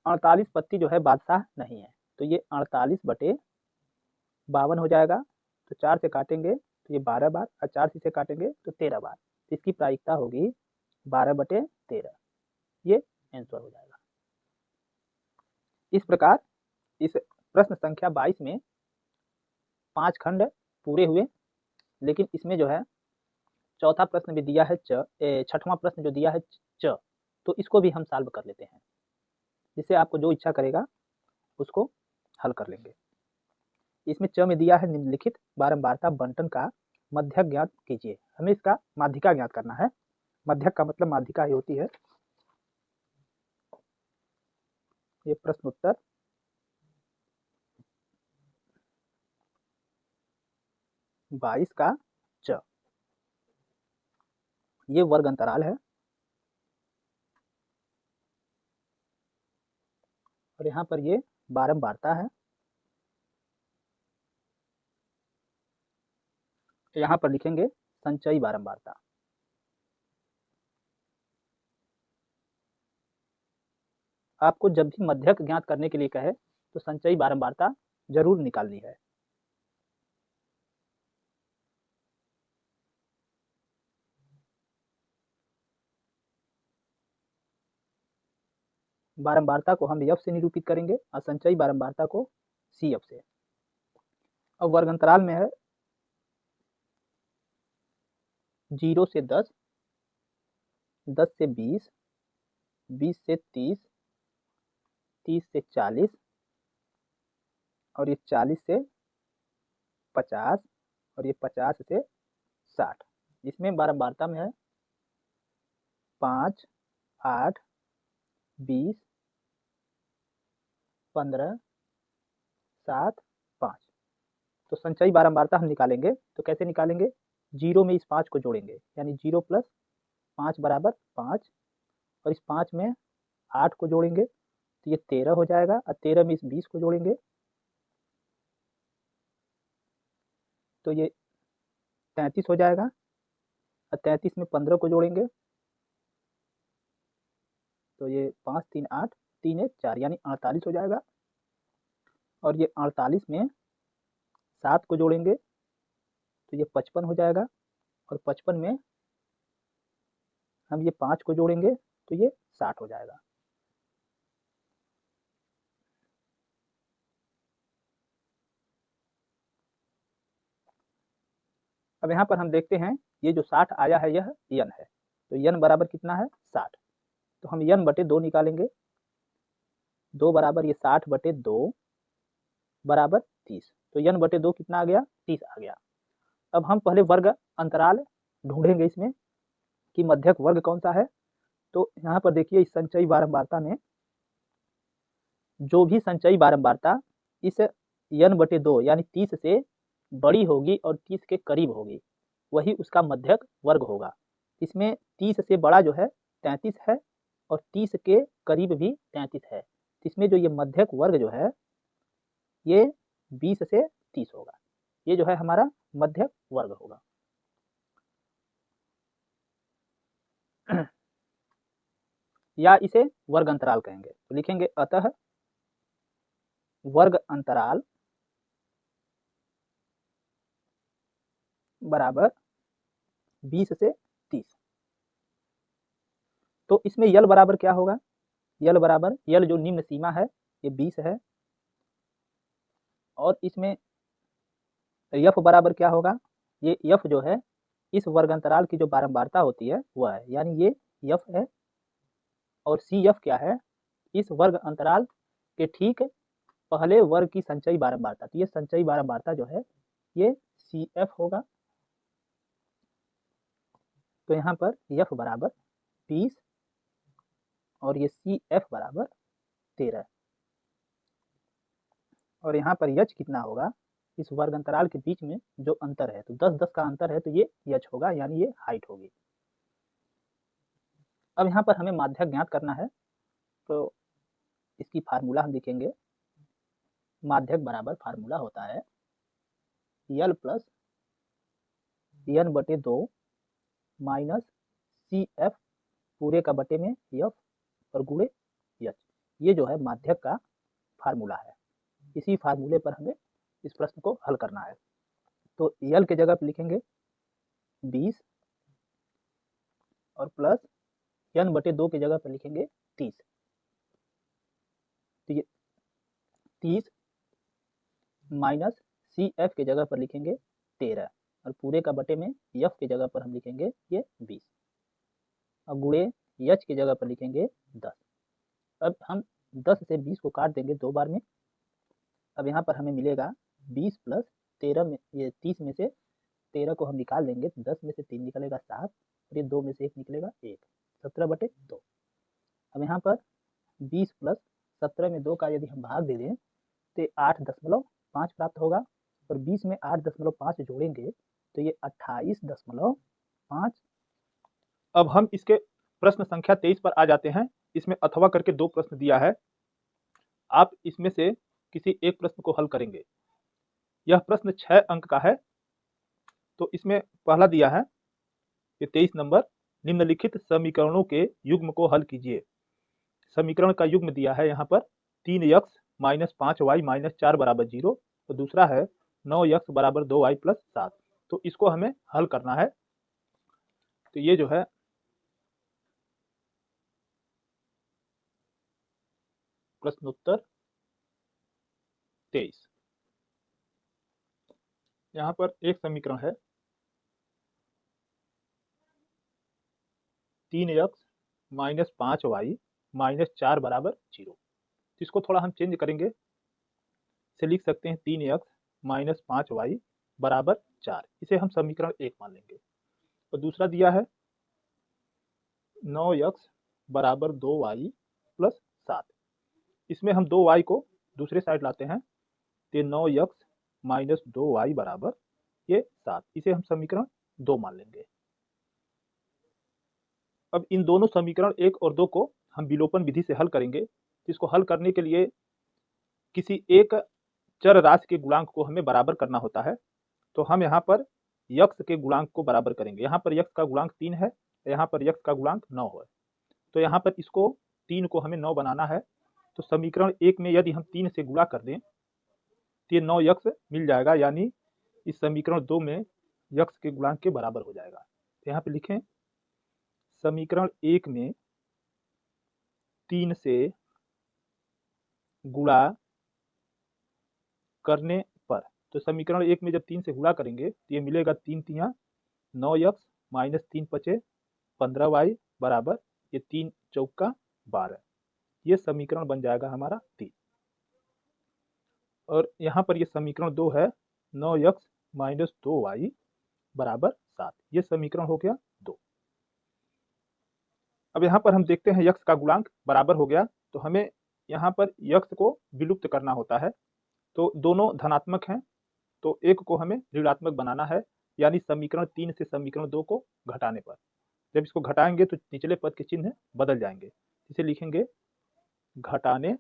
48 पत्ती जो है बादशाह नहीं है, तो ये 48/52 हो जाएगा। तो 4 से काटेंगे तो ये 12 बार, और 4 से काटेंगे तो 13 बार, तो इसकी प्रायिकता होगी 12/13। ये आंसर हो जाएगा। इस प्रकार इस प्रश्न संख्या 22 में 5 खंड पूरे हुए, लेकिन इसमें जो है चौथा प्रश्न भी दिया है छठवां प्रश्न जो दिया है च, तो इसको भी हम सॉल्व कर लेते हैं, जिससे आपको जो इच्छा करेगा उसको हल कर लेंगे। इसमें च में दिया है निम्नलिखित बारंबारता बंटन का मध्यक ज्ञात कीजिए। हमें इसका माध्यिका ज्ञात करना है। मध्यक का मतलब माध्यिका ही होती है। ये प्रश्न उत्तर 22 का च, ये वर्ग अंतराल है, और यहाँ पर ये बारंबारता है। यहाँ पर लिखेंगे संचयी बारंबारता। आपको जब भी मध्यक ज्ञात करने के लिए कहे तो संचयी बारंबारता जरूर निकालनी है। बारंबारता को हम एफ से निरूपित करेंगे और संचयी बारंबारता को सी एफ से। अब वर्ग अंतराल में है 0 से 10, 10 से 20, 20 से 30, 30 से 40, और ये 40 से 50, और ये 50 से 60। इसमें बारंबारता में है 5, 8, 20, 15, 7, 5। तो संचयी बारंबारता हम निकालेंगे तो कैसे निकालेंगे? 0 में इस 5 को जोड़ेंगे, यानी 0 + 5 = 5, और इस 5 में 8 को जोड़ेंगे तो ये 13 हो जाएगा, और 13 में इस 20 को जोड़ेंगे तो ये 33 हो जाएगा, और 33 में 15 को जोड़ेंगे तो ये 5, 3, 8, 3, 1, 4, यानी 48 हो जाएगा। और ये 48 में 7 को जोड़ेंगे तो ये 55 हो जाएगा, और 55 में हम ये 5 को जोड़ेंगे तो ये 60 हो जाएगा। अब यहाँ पर हम देखते हैं ये जो 60 आया है यह n है, तो n बराबर कितना है? 60। तो हम n/2 निकालेंगे। 2 बराबर ये 60/2 बराबर 30, तो n/2 कितना आ गया? 30 आ गया। अब हम पहले वर्ग अंतराल ढूंढेंगे इसमें कि मध्यक वर्ग कौन सा है। तो यहाँ पर देखिए इस संचयी बारंबारता में जो भी संचयी बारंबारता इस n/2 यानी 30 से बड़ी होगी और 30 के करीब होगी, वही उसका मध्यक वर्ग होगा। इसमें 30 से बड़ा जो है 33 है, और 30 के करीब भी 33 है। इसमें जो ये मध्यक वर्ग जो है ये 20 से 30 होगा। ये जो है हमारा मध्यक वर्ग होगा। या इसे वर्ग अंतराल कहेंगे। तो लिखेंगे अतः वर्ग अंतराल बराबर 20 से 30। तो इसमें यल बराबर क्या होगा? यल बराबर, यल जो निम्न सीमा है ये 20 है, और इसमें यफ बराबर क्या होगा? ये यफ जो है इस वर्ग अंतराल की जो बारंबारता होती है वह है, यानी ये यफ है। और सी एफ क्या है? इस वर्ग अंतराल के ठीक पहले वर्ग की संचयी बारंबारता, तो ये संचयी बारंबारता जो है ये CF होगा। तो यहाँ पर F बराबर 20 और ये CF बराबर 13 और यहाँ पर H कितना होगा, इस वर्ग अंतराल के बीच में जो अंतर है, तो 10-10 का अंतर है, तो ये H होगा, यानी ये हाइट होगी। अब यहाँ पर हमें माध्यक ज्ञात करना है, तो इसकी फार्मूला हम लिखेंगे। माध्यक बराबर फार्मूला होता है L plus N/2 minus CF पूरे का बटे में F और गुणे H। ये जो है माध्यक का फार्मूला है। इसी फार्मूले पर हमें इस प्रश्न को हल करना है। तो L के जगह पर लिखेंगे 20 और प्लस N/2 की जगह पर लिखेंगे 30। तो ये 30 माइनस CF के जगह पर लिखेंगे 13 और पूरे का बटे में F की जगह पर हम लिखेंगे ये 20 और गुणे H की जगह पर लिखेंगे 10। अब हम 10 से 20 को काट देंगे 2 बार में। अब यहाँ पर हमें मिलेगा 20 प्लस 13 में, ये 30 में से 13 को हम निकाल देंगे, 10 में से 3 निकलेगा 7 और ये 2 में से 1 निकलेगा 1, 17/2। अब यहाँ पर 20 प्लस 17 में 2 का यदि हम भाग दे दें तो 8.5 प्राप्त होगा और 20 में 8.5 जोड़ेंगे तो ये 28.5। अब हम इसके प्रश्न संख्या 23 पर आ जाते हैं। इसमें अथवा करके 2 प्रश्न दिया है, आप इसमें से किसी एक प्रश्न को हल करेंगे। यह प्रश्न 6 अंक का है। तो इसमें पहला दिया है ये 23 नंबर, निम्नलिखित समीकरणों के युग्म को हल कीजिए। समीकरण का युग्म दिया है यहाँ पर 3x माइनस 5y माइनस 4 बराबर 0 और दूसरा है 9x बराबर 2y प्लस 7। तो इसको हमें हल करना है। तो ये जो है प्रश्नोत्तर 23। यहाँ पर एक समीकरण है 3x माइनस 5y माइनस 4 बराबर 0। इसको थोड़ा हम चेंज करेंगे, इसे लिख सकते हैं 3x माइनस 5y बराबर 4। इसे हम समीकरण 1 मान लेंगे। और दूसरा दिया है 9x बराबर 2y प्लस 7। इसमें हम 2y को दूसरे साइड लाते हैं तो 9x माइनस 2y बराबर ये 7। इसे हम समीकरण 2 मान लेंगे। अब इन दोनों समीकरण 1 और 2 को हम विलोपन विधि से हल करेंगे। इसको हल करने के लिए किसी एक चर राशि के गुणांक को हमें बराबर करना होता है। तो हम यहाँ पर x के गुणांक को बराबर करेंगे। यहाँ पर x का गुणांक 3 है, यहाँ पर x का गुणांक 9 है। तो यहाँ पर इसको 3 को हमें 9 बनाना है। तो समीकरण 1 में यदि हम 3 से गुणा कर दें तो ये 9x मिल जाएगा, यानी इस समीकरण 2 में x के गुणांक के बराबर हो जाएगा। तो यहाँ पे लिखें समीकरण 1 में 3 से गुणा करने पर, तो समीकरण 1 में जब 3 से गुणा करेंगे तो ये मिलेगा 3 तियां 9x माइनस 3 पचे 15y बराबर ये 3 चौका 12। ये समीकरण बन जाएगा हमारा 3। और यहाँ पर ये समीकरण 2 है 9x माइनस 2y बराबर 7। ये समीकरण हो गया 2। अब यहाँ पर हम देखते हैं x का गुणांक बराबर हो गया, तो हमें यहाँ पर x को विलुप्त करना होता है। तो दोनों धनात्मक हैं तो एक को हमें ऋणात्मक बनाना है, यानी समीकरण 3 से समीकरण 2 को घटाने पर। जब इसको घटाएंगे तो निचले पद के चिन्ह बदल जाएंगे। इसे लिखेंगे घटाने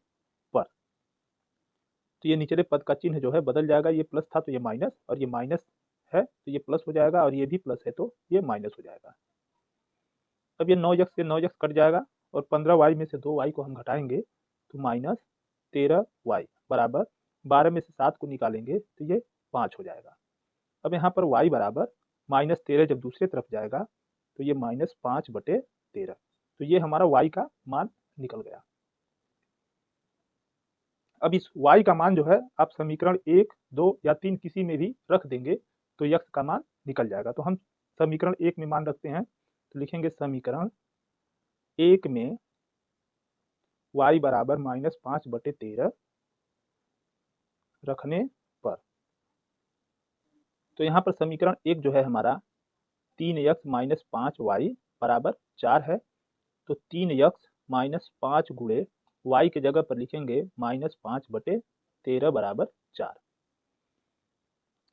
पर। तो ये निचले पद का चिन्ह जो है बदल जाएगा, ये प्लस था तो ये माइनस, और ये माइनस है तो ये प्लस हो जाएगा, और ये भी प्लस है तो ये माइनस हो जाएगा। अब ये 9x से 9x कट जाएगा और 15y में से 2y को हम घटाएंगे तो माइनस 13y बराबर 12 में से 7 को निकालेंगे तो ये 5 हो जाएगा। अब यहाँ पर y बराबर माइनस 13 जब दूसरे तरफ जाएगा तो ये माइनस 5/13। तो ये हमारा y का मान निकल गया। अब इस y का मान जो है आप समीकरण 1, 2 या 3 किसी में भी रख देंगे तो x का मान निकल जाएगा। तो हम समीकरण 1 में मान रखते हैं तो लिखेंगे समीकरण 1 में y बराबर माइनस 5/13 रखने पर। तो यहाँ पर समीकरण 1 जो है हमारा 3x माइनस 5y बराबर 4 है। तो 3x माइनस 5 गुणे y के जगह पर लिखेंगे -5/13 बराबर 4।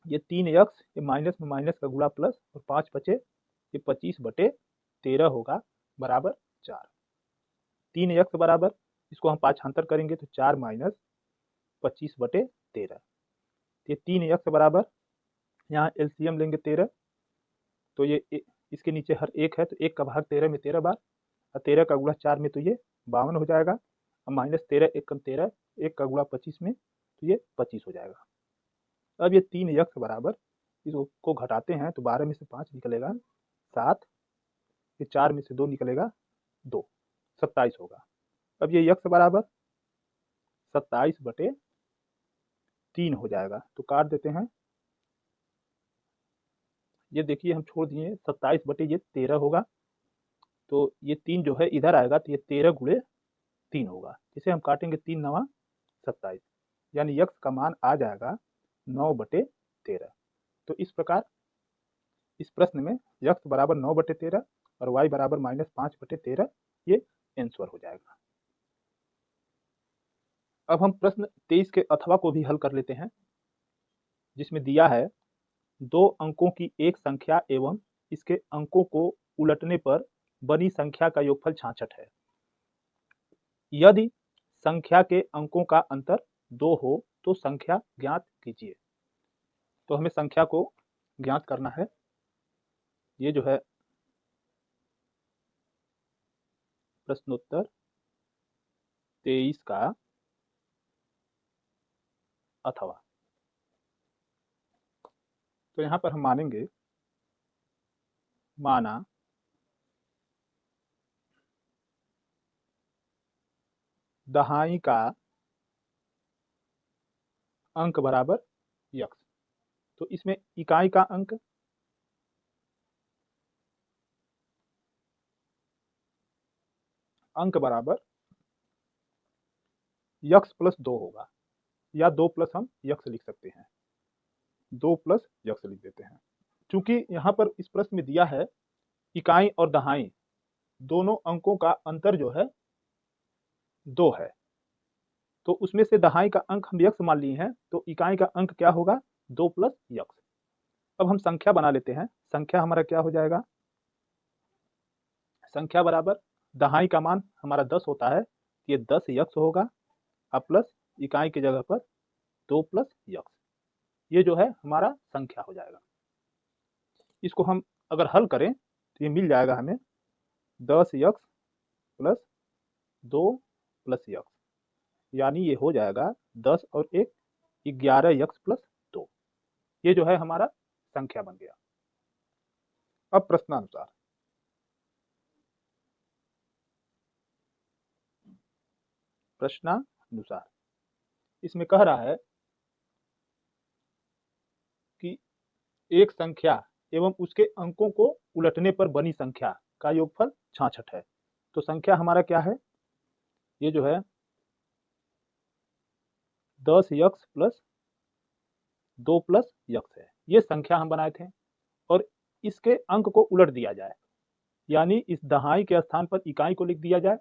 ये 3x ये माइनस में माइनस का गुणा प्लस और 5 बचे ये 25/13 होगा बराबर 4। 3x बराबर इसको हम पाँचांतर करेंगे तो 4 माइनस 25/13। ये 3x बराबर यहाँ एलसीएम लेंगे 13, तो ये इसके नीचे हर एक है तो 1 का भाग 13 में 13 बार और 13 का गुणा 4 में तो ये 52 हो जाएगा और -13 1 कम 13 1 का गुणा 25 में तो ये 25 हो जाएगा। अब ये 3x बराबर इसको घटाते हैं तो 12 में से 5 निकलेगा 7, ये 4 में से 2 निकलेगा 2, 27 होगा। अब ये x बराबर 27/3 हो जाएगा तो काट देते हैं। ये देखिए हम छोड़ दिए 27/13 होगा, तो ये 3 जो है इधर आएगा तो ये 13 गुणे 3 होगा, जिसे हम काटेंगे 3 9 27, यानी x का मान आ जाएगा 9/13। तो इस प्रकार इस प्रश्न में x बराबर 9/13 और y बराबर -5/13 ये आंसर हो जाएगा। अब हम प्रश्न 23 के अथवा को भी हल कर लेते हैं, जिसमें दिया है 2 अंकों की एक संख्या एवं इसके अंकों को उलटने पर बनी संख्या का योगफल 66 है। यदि संख्या के अंकों का अंतर 2 हो तो संख्या ज्ञात कीजिए। तो हमें संख्या को ज्ञात करना है। ये जो है प्रश्नोत्तर 23 का अथवा। तो यहाँ पर हम मानेंगे, माना दहाई का अंक बराबर x। तो इसमें इकाई का अंक बराबर x प्लस 2 होगा, या 2 प्लस हम x लिख सकते हैं, 2 प्लस x लिख देते हैं। चूंकि यहाँ पर इस प्रश्न में दिया है इकाई और दहाई दोनों अंकों का अंतर जो है 2 है, तो उसमें से दहाई का अंक हम x मान लिए हैं, तो इकाई का अंक क्या होगा 2 प्लस x। अब हम संख्या बना लेते हैं। संख्या हमारा क्या हो जाएगा, संख्या बराबर दहाई का मान हमारा 10 होता है, ये 10x होगा और प्लस इकाई की जगह पर 2 प्लस x, ये जो है हमारा संख्या हो जाएगा। इसको हम अगर हल करें तो ये मिल जाएगा हमें 10x प्लस 2 प्लस x, यानी ये हो जाएगा 10 और 1 11x प्लस 2, ये जो है हमारा संख्या बन गया। अब प्रश्नानुसार इसमें कह रहा है कि एक संख्या एवं उसके अंकों को उलटने पर बनी संख्या का योगफल 66 है। तो संख्या हमारा क्या है, ये जो है 10x प्लस 2 प्लस x है, ये संख्या हम बनाए थे और इसके अंक को उलट दिया जाए, यानी इस दहाई के स्थान पर इकाई को लिख दिया जाए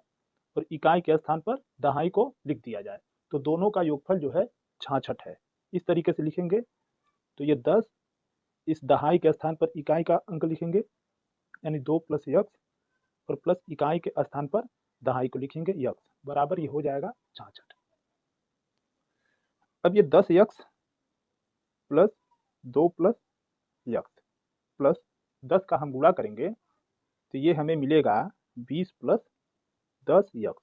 और इकाई के स्थान पर दहाई को लिख दिया जाए, तो दोनों का योगफल जो है 66 है। इस तरीके से लिखेंगे तो ये 10 इस दहाई के स्थान पर इकाई का अंक लिखेंगे, यानी 2 प्लस x और प्लस इकाई के स्थान पर दहाई को लिखेंगे x, बराबर ये हो जाएगा 66। अब ये 10x plus 2 plus x plus 10 का हम गुणा करेंगे तो ये हमें मिलेगा 20 प्लस 10x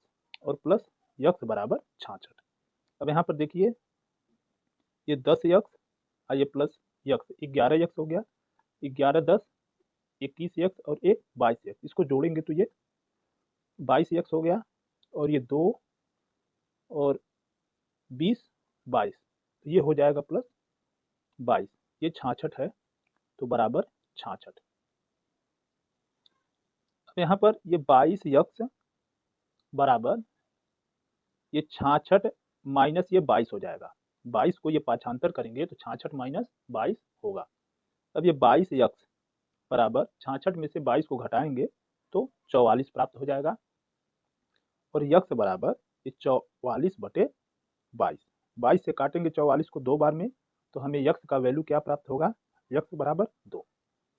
और प्लस x बराबर 66। अब यहाँ पर देखिए ये 10x और ये प्लस x 11x हो गया, 11 10 21x और 1 22x, इसको जोड़ेंगे तो ये 22x हो गया और ये 2 और 20 22, तो ये हो जाएगा प्लस 22, ये 66 है, तो बराबर 66। अब यहाँ पर ये 22x बराबर ये 66 माइनस ये 22 हो जाएगा, 22 को ये पाछांतर करेंगे तो 66 माइनस 22 होगा। अब ये 22 यक्स बराबर 66 में से 22 को घटाएंगे तो 44 प्राप्त हो जाएगा, और यक्स बराबर 44 बटे 22। 22 से काटेंगे 44 को 2 बार में, तो हमें यक्स का वैल्यू क्या प्राप्त होगा, यक्स बराबर 2।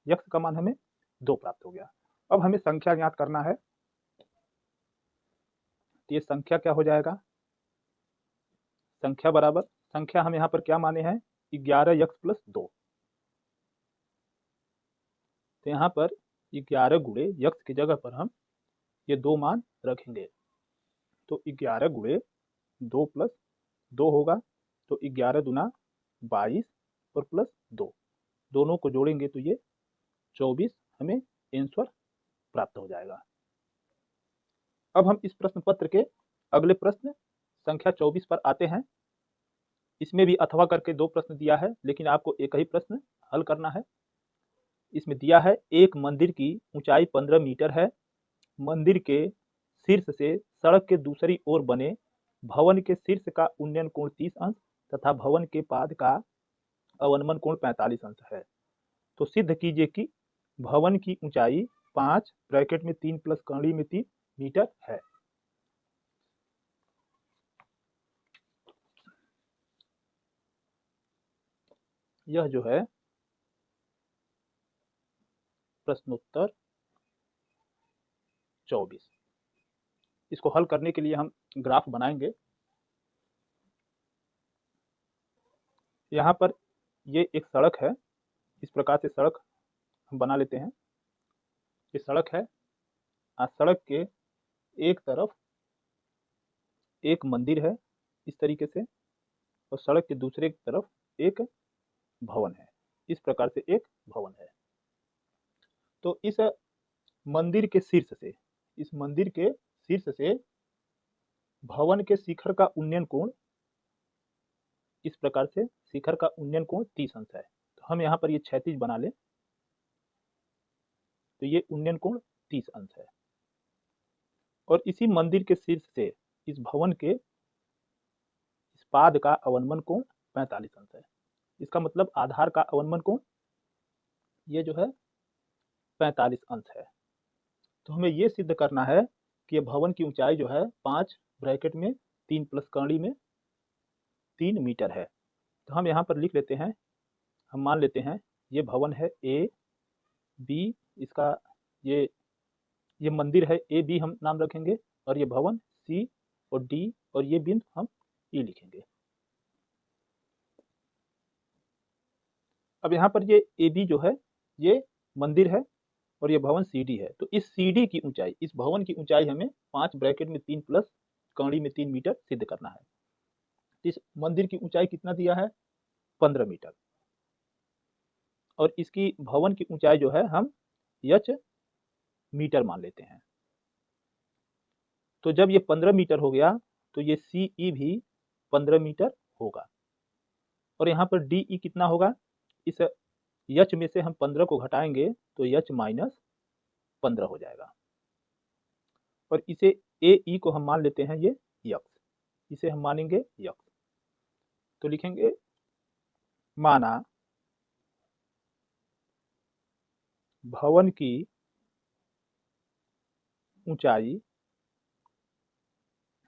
यक्स का मान हमें 2 प्राप्त हो गया। अब हमें संख्या ज्ञात करना है, तो ये संख्या क्या हो जाएगा, संख्या बराबर, संख्या हम यहाँ पर क्या माने हैं, 11 यक्स प्लस 2। तो यहाँ पर 11 गुणे यक्स की जगह पर हम ये 2 मान रखेंगे, तो 11 गुणे 2 प्लस 2 होगा, तो 11 दुना 22 और प्लस 2, दोनों को जोड़ेंगे तो ये 24 हमें आंसर प्राप्त हो जाएगा। अब हम इस प्रश्न पत्र के अगले प्रश्न संख्या 24 पर आते हैं। इसमें भी अथवा करके 2 प्रश्न दिया है, लेकिन आपको एक ही प्रश्न हल करना है। इसमें दिया है एक मंदिर की ऊंचाई 15 मीटर है, मंदिर के शीर्ष से सड़क के दूसरी ओर बने भवन के शीर्ष का उन्नयन कोण 30 अंश तथा भवन के पाद का अवनमन कोण 45 अंश है। तो सिद्ध कीजिए कि भवन की ऊंचाई 5 ब्रैकेट में 3 प्लस कड़ी में 3 मीटर है। यह जो है प्रश्नोत्तर 24। इसको हल करने के लिए हम ग्राफ बनाएंगे। यहाँ पर ये एक सड़क है, इस प्रकार से सड़क हम बना लेते हैं। ये सड़क है, सड़क के एक तरफ एक मंदिर है इस तरीके से, और सड़क के दूसरे तरफ एक भवन है, इस प्रकार से एक भवन है। तो इस मंदिर के शीर्ष से, इस मंदिर के शीर्ष से भवन के शिखर का उन्नयन कोण, इस प्रकार से शिखर का उन्नयन कोण 30 अंश है। तो हम यहाँ पर ये 36 बना लें, तो ये उन्नयन कोण 30 अंश है। और इसी मंदिर के शीर्ष से इस भवन के इस पाद का अवनमन कोण 45 अंश है। इसका मतलब आधार का अवनमन कोण ये जो है 45 अंश है। तो हमें ये सिद्ध करना है कि भवन की ऊंचाई जो है 5 ब्रैकेट में 3 प्लस कड़ी में 3 मीटर है। तो हम यहाँ पर लिख लेते हैं, हम मान लेते हैं ये भवन है ए बी, इसका ये मंदिर है ए बी हम नाम रखेंगे, और ये भवन सी और डी, और ये बिंदु हम ई लिखेंगे। अब यहाँ पर ये ए बी जो है ये मंदिर है और ये भवन सी डी है। तो इस सी डी की ऊंचाई, इस भवन की ऊंचाई हमें 5 ब्रैकेट में 3 प्लस कड़ी में 3 मीटर सिद्ध करना है। इस मंदिर की ऊंचाई कितना दिया है, 15 मीटर, और इसकी भवन की ऊंचाई जो है हम एच मीटर मान लेते हैं। तो जब ये 15 मीटर हो गया तो ये सी ई भी 15 मीटर होगा, और यहाँ पर डी ई कितना होगा, इस एच में से हम 15 को घटाएंगे तो एच माइनस 15 हो जाएगा, और इसे ए ई को हम मान लेते हैं ये यक्स, इसे हम मानेंगे यक्स। तो लिखेंगे माना भवन की ऊंचाई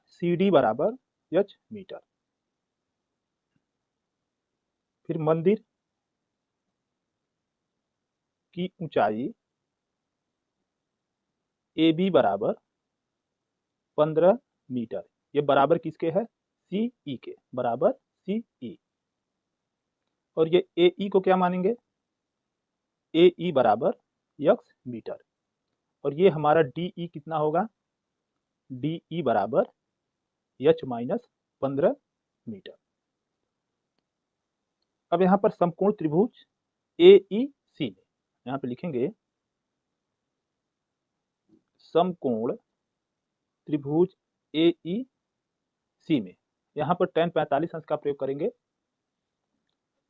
सी डी बराबर एच मीटर, फिर मंदिर की ऊंचाई ए बी बराबर 15 मीटर, ये बराबर किसके है, सी ई के, बराबर सी ई, और ये ए ई को क्या मानेंगे, ए ई बराबर यक्स मीटर, और ये हमारा डी ई कितना होगा, डी ई बराबर एच माइनस 15 मीटर। अब यहाँ पर समकोण त्रिभुज ए ई सी में यहाँ पे लिखेंगे समकोण त्रिभुज ए ई सी में, यहाँ पर tan 45 अंश का प्रयोग करेंगे,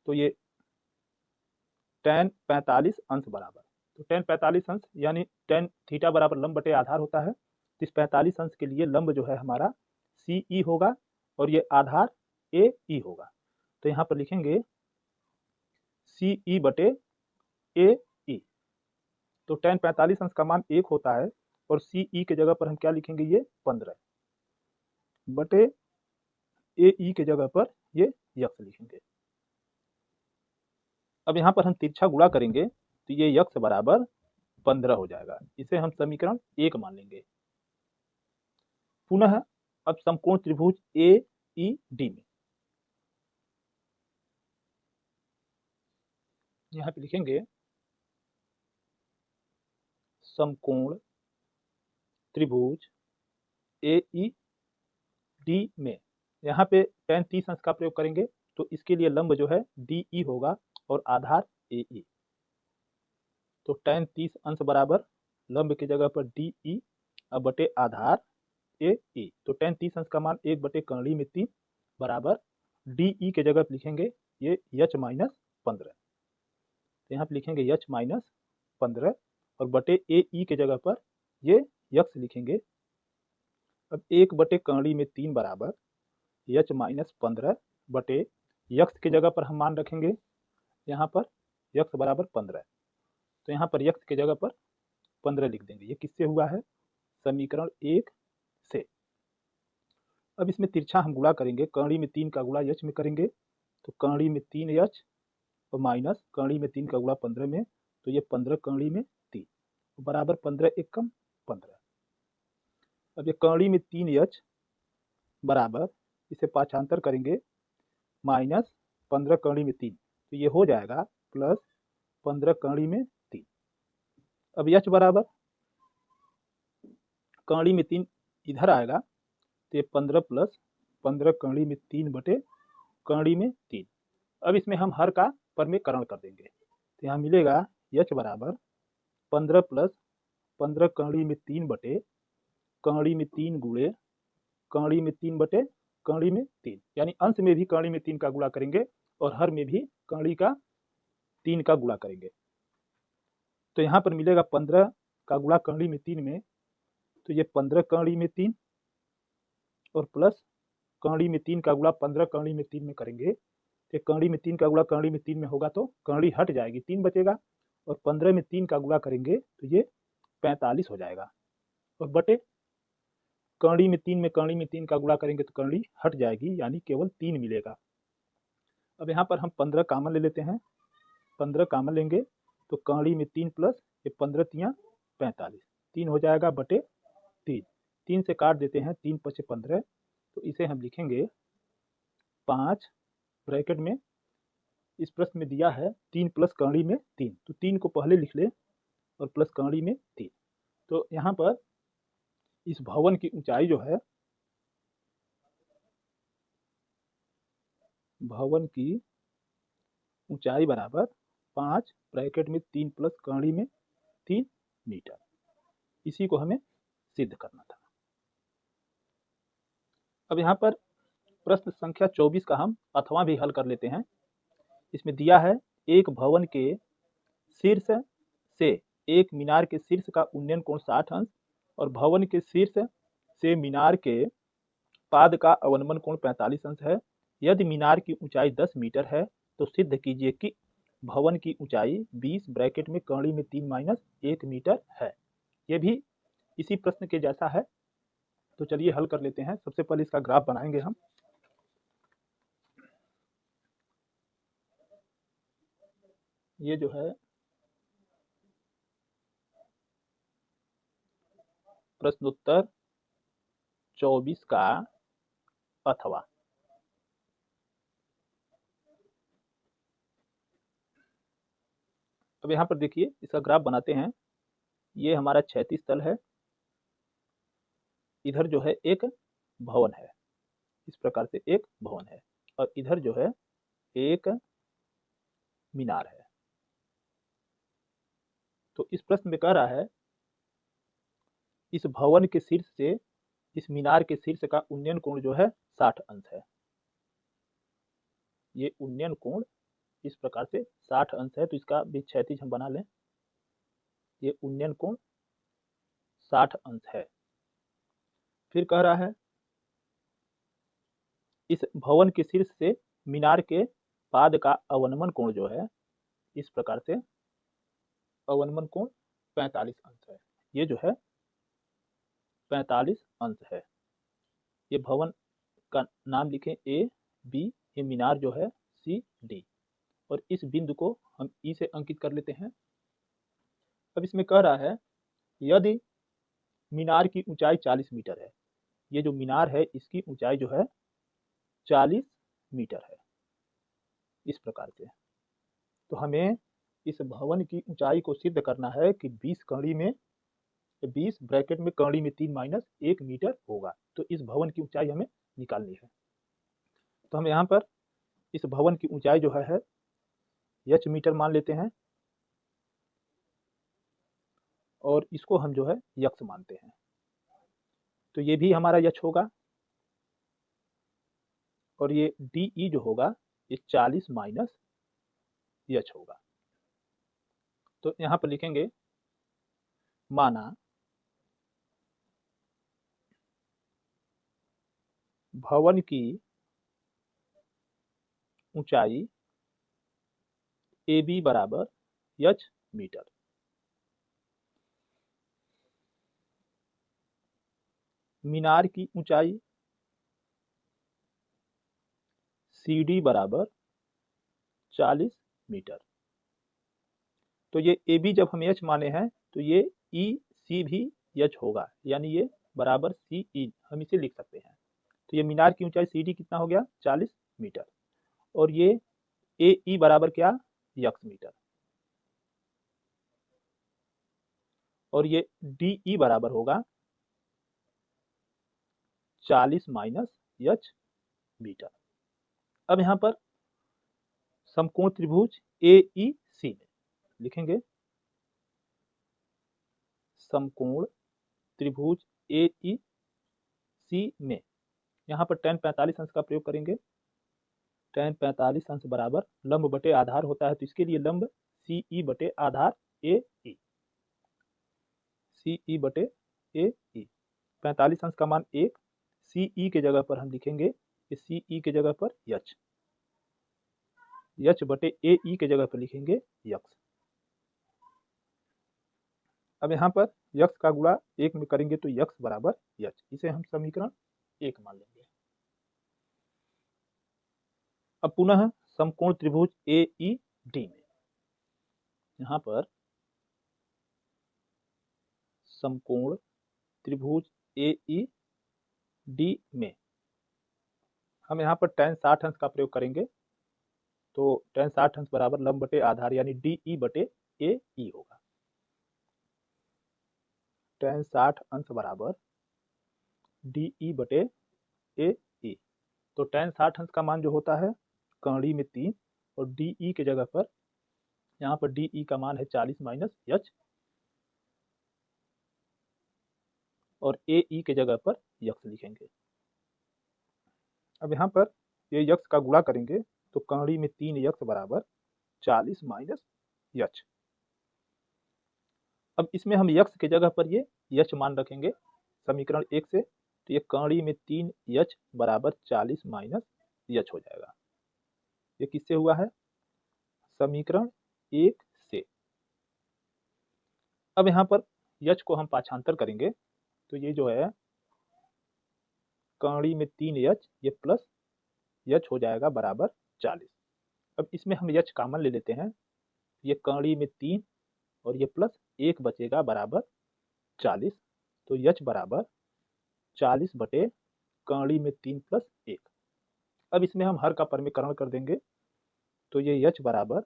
तो ये tan 45 अंश बराबर, तो tan 45 अंश यानी tan थीटा बराबर लंब बटे आधार होता है। तो इस 45 अंश के लिए लंब जो है हमारा सी ई होगा, और ये आधार ए ई होगा। तो यहाँ पर लिखेंगे CE/AE। तो tan 45 अंश का मान 1 होता है और CE के जगह पर हम क्या लिखेंगे, ये 15/AE के जगह पर ये यक्स लिखेंगे। अब यहाँ पर हम तिरछा गुणा करेंगे तो ये यक्स बराबर 15 हो जाएगा। इसे हम समीकरण 1 मान लेंगे। पुनः अब समकोण त्रिभुज AED में यहाँ पे लिखेंगे समकोण त्रिभुज AED में यहाँ पे tan 30 अंश का प्रयोग करेंगे तो इसके लिए लंब जो है DE होगा और आधार AE। तो tan 30 अंश बराबर लंब की जगह पर DE अब बटे आधार AE। तो tan 30 अंश का मान 1/कर्णी में 3 बराबर DE के जगह पर लिखेंगे ये H-15। तो यहाँ पे लिखेंगे H-15 और बटे AE के जगह पर ये यक्स लिखेंगे। अब 1/कर्णी में 3 बराबर H-15 बटे यक्स की जगह पर हम मान रखेंगे यहाँ पर यक्स बराबर 15। तो यहाँ पर यक्स की जगह पर 15 लिख देंगे। ये किससे हुआ है, समीकरण 1 से। अब इसमें तिरछा हम गुणा करेंगे, कर्णी में 3 का गुणा H में करेंगे तो कर्णी में 3H और माइनस कर्णी में 3 का गुणा 15 में, तो ये 15 कर्णी में 3 बराबर 15 × 1 = 15। अब ये कर्णी में 3H बराबर इसे पाछांतर करेंगे माइनस 15 कर्णी में 3, तो ये हो जाएगा प्लस 15 कर्णी में 3। अब H बराबर कर्णी में 3 इधर आएगा तो ये 15 + 15 कर्णी में 3 बटे कर्णी में 3। अब इसमें हम हर का परमीकरण कर देंगे तो यहाँ मिलेगा H बराबर 15 + 15 कर्णी में 3 बटे कर्णी में 3 गुणे कर्णी में 3 बटे कर्णी में 3, यानी अंश में भी कर्णी में 3 का गुणा करेंगे और हर में भी कर्णी का 3 का गुणा करेंगे। तो यहाँ पर मिलेगा 15 का गुणा कर्णी में 3 में, तो ये 15 कर्णी में 3 और प्लस कर्णी में 3 का गुणा 15 कर्णी में 3 में करेंगे तो कर्णी में 3 का गुणा कर्णी में 3 में होगा तो कर्णी हट जाएगी, 3 बचेगा और 15 में 3 का गुणा करेंगे तो ये 45 हो जाएगा और बटे कर्णी में 3 में कर्णी में 3 का गुणा करेंगे तो कर्णी हट जाएगी, यानी केवल 3 मिलेगा। अब यहाँ पर हम 15 कॉमन ले लेते हैं, 15 कॉमन लेंगे तो कर्णी में 3 प्लस ये 15 × 3 = 45, 3 हो जाएगा बटे 3, 3 से काट देते हैं, 3 × 5 = 15, तो इसे हम लिखेंगे 5 ब्रैकेट में, इस प्रश्न में दिया है 3 प्लस कर्णी में 3, तो 3 को पहले लिख ले और प्लस कर्णी में 3। तो यहाँ पर इस भवन की ऊंचाई जो है, भवन की ऊंचाई बराबर 5 ब्रैकेट में 3 प्लस कर्णी में 3 मीटर। इसी को हमें सिद्ध करना था। अब यहाँ पर प्रश्न संख्या 24 का हम अथवा भी हल कर लेते हैं। इसमें दिया है एक भवन के शीर्ष से एक मीनार के शीर्ष का उन्नयन कोण 60 अंश और भवन के शीर्ष से मीनार के पाद का अवनमन कोण 45 अंश है। यदि मीनार की ऊंचाई 10 मीटर है तो सिद्ध कीजिए कि भवन की ऊंचाई 20 ब्रैकेट में कर्णी में 3 - 1 मीटर है। ये भी इसी प्रश्न के जैसा है, तो चलिए हल कर लेते हैं। सबसे पहले इसका ग्राफ बनाएंगे हम। ये जो है प्रश्नोत्तर 24 का अथवा। अब यहाँ पर देखिए इसका ग्राफ बनाते हैं। ये हमारा क्षैतिज तल है, इधर जो है एक भवन है, इस प्रकार से एक भवन है और इधर जो है एक मीनार है। तो इस प्रश्न में कह रहा है इस भवन के शीर्ष से इस मीनार के शीर्ष का उन्नयन कोण जो है 60 अंश है। ये उन्नयन कोण इस प्रकार से 60 अंश है, तो इसका भी क्षैतिज हम बना लें। ये उन्नयन कोण 60 अंश है। फिर कह रहा है इस भवन के शीर्ष से मीनार के पाद का अवनमन कोण जो है इस प्रकार से अवनमन कोण 45 अंश है। ये जो है 45 अंश है। ये भवन का नाम लिखें ए बी, ये मीनार जो है सी डी, और इस बिंदु को हम ई से अंकित कर लेते हैं। अब इसमें कह रहा है यदि मीनार की ऊंचाई 40 मीटर है, ये जो मीनार है इसकी ऊंचाई जो है 40 मीटर है इस प्रकार से, तो हमें इस भवन की ऊंचाई को सिद्ध करना है कि 20 कड़ी में 20 ब्रैकेट में कड़ी में 3 माइनस 1 मीटर होगा। तो इस भवन की ऊंचाई हमें निकालनी है। तो हम यहाँ पर इस भवन की ऊंचाई जो है h मीटर मान लेते हैं, और इसको हम जो है यक्ष मानते हैं। तो ये भी हमारा यक्ष होगा, और ये डी जो होगा ये 40 माइनस यक्ष होगा। तो यहाँ पर लिखेंगे माना भवन की ऊंचाई ए बी बराबर h मीटर, मीनार की ऊंचाई सी डी बराबर 40 मीटर। तो ये ए बी जब हम h माने हैं तो ये ई सी भी h होगा, यानी ये बराबर सी ई, हम इसे लिख सकते हैं। तो ये मीनार की ऊंचाई सी डी कितना हो गया 40 मीटर, और ये ए ई बराबर क्या यक्स मीटर, और ये डी ई बराबर होगा 40 माइनस h मीटर। अब यहाँ पर समकोण त्रिभुज ए ई सी में लिखेंगे समकोण त्रिभुज ए ई सी में, यहाँ पर tan 45 अंश का प्रयोग करेंगे। tan 45 अंश बराबर लंब बटे आधार होता है, तो इसके लिए लंब सी ई बटे आधार ए ई, सी ई बटे ए ई। 45 अंश का मान 1, सी ई के जगह पर हम लिखेंगे सी ई के जगह पर यच बटे ए ई के जगह पर लिखेंगे यक्स। अब यहाँ पर यक्स का गुणा 1 में करेंगे तो यक्स बराबर यच, इसे हम समीकरण 1 मान लेंगे। अब पुनः समकोण त्रिभुज ए ई डी में, यहाँ पर समकोण त्रिभुज ए ई डी में हम यहाँ पर tan 60 अंश का प्रयोग करेंगे। तो tan 60 अंश बराबर लंब बटे आधार यानी डी ई बटे ए ई होगा। tan 60 अंश बराबर डी ई बटे ए ई। तो tan 60 अंश का मान जो होता है कड़ी में 3, और डी ई के जगह पर यहाँ पर डी ई का मान है 40 माइनस h, और ए ई के जगह पर यक्स लिखेंगे। अब यहाँ पर ये यक्स का गुणा करेंगे तो कड़ी में 3 यक्स बराबर 40 माइनस h। अब इसमें हम यक्स के जगह पर ये h मान रखेंगे समीकरण 1 से, तो ये कड़ी में 3 h बराबर 40 माइनस h हो जाएगा। ये किससे हुआ है समीकरण 1 से। अब यहाँ पर h को हम पाछांतर करेंगे तो ये जो है कड़ी में 3 h ये प्लस h हो जाएगा बराबर 40। अब इसमें हम h कॉमन ले लेते हैं, ये कड़ी में 3 और ये प्लस 1 बचेगा बराबर 40। तो h बराबर 40 बटे कड़ी में 3 प्लस 1। अब इसमें हम हर का परमीकरण कर देंगे, तो ये h बराबर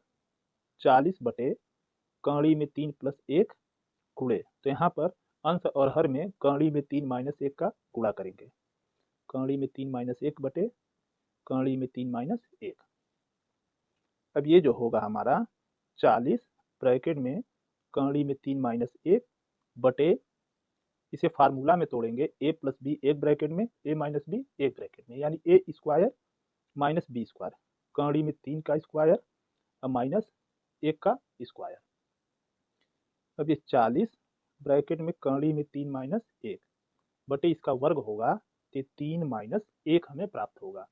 40 बटे कड़ी में 3 प्लस 1 गुणे, तो यहाँ पर अंश और हर में कड़ी में 3 माइनस 1 का गुणा करेंगे। कड़ी में 3 माइनस 1 बटे कड़ी में 3 माइनस 1। अब ये जो होगा हमारा 40 ब्रैकेट में कड़ी में 3 माइनस 1 बटे, इसे फार्मूला में तोड़ेंगे a प्लस बी एक ब्रैकेट में, a माइनस बी एक ब्रैकेट में, यानी a square minus B square, कड़ी में 3 का स्क्वायर और माइनस 1 का स्क्वायर। अब ये 40 ब्रैकेट में कड़ी में 3 माइनस 1 बटे इसका वर्ग होगा, तो 3 माइनस 1 हमें प्राप्त होगा।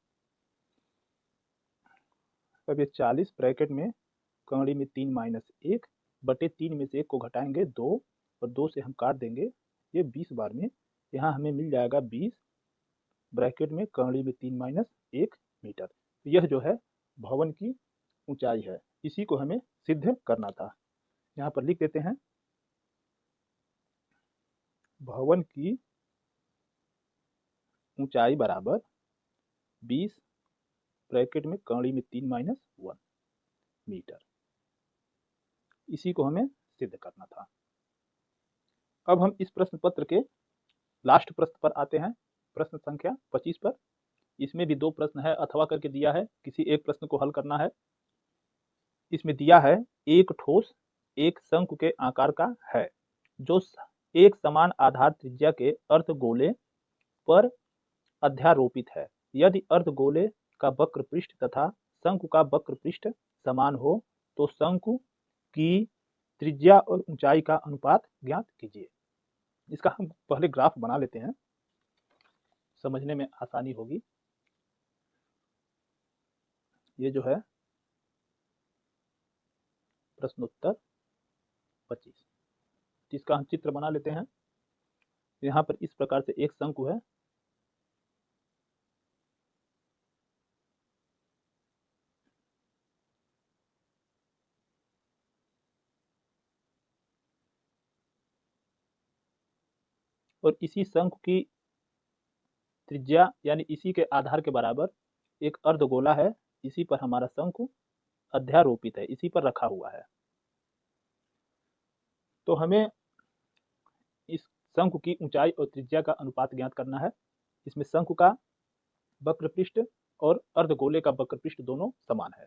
अब ये 40 ब्रैकेट में कड़ी में 3 माइनस 1 बटे 3 में से 1 को घटाएंगे 2 और 2 से हम काट देंगे ये 20 बार में। यहाँ हमें मिल जाएगा 20 ब्रैकेट में कड़ी में 3 माइनस 1 मीटर। यह जो है भवन की ऊंचाई है, इसी को हमें सिद्ध करना था। यहाँ पर लिख देते हैं भवन की ऊंचाई बराबर 20 ब्रैकेट में कड़ी में 3 माइनस 1 मीटर, इसी को हमें सिद्ध करना था। अब हम इस प्रश्न पत्र के लास्ट प्रश्न पर आते हैं, प्रश्न संख्या 25 पर। इसमें भी 2 प्रश्न है, अथवा करके दिया है, किसी एक प्रश्न को हल करना है। इसमें दिया है एक ठोस एक शंकु के आकार का है जो एक समान आधार त्रिज्या के अर्धगोले पर अध्यारोपित है। यदि अर्धगोले का वक्र पृष्ठ तथा शंकु का वक्र पृष्ठ समान हो तो शंकु की त्रिज्या और ऊंचाई का अनुपात ज्ञात कीजिए। इसका हम पहले ग्राफ बना लेते हैं, समझने में आसानी होगी। ये जो है प्रश्नोत्तर 25, जिसका हम चित्र बना लेते हैं। यहाँ पर इस प्रकार से एक शंकु है, और इसी शंकु की त्रिज्या यानी इसी के आधार के बराबर एक अर्धगोला है, इसी पर हमारा शंकु अध्यारोपित है, इसी पर रखा हुआ है। तो हमें इस शंकु की ऊंचाई और त्रिज्या का अनुपात ज्ञात करना है। इसमें शंकु का वक्र पृष्ठ और अर्धगोले का वक्र पृष्ठ दोनों समान है।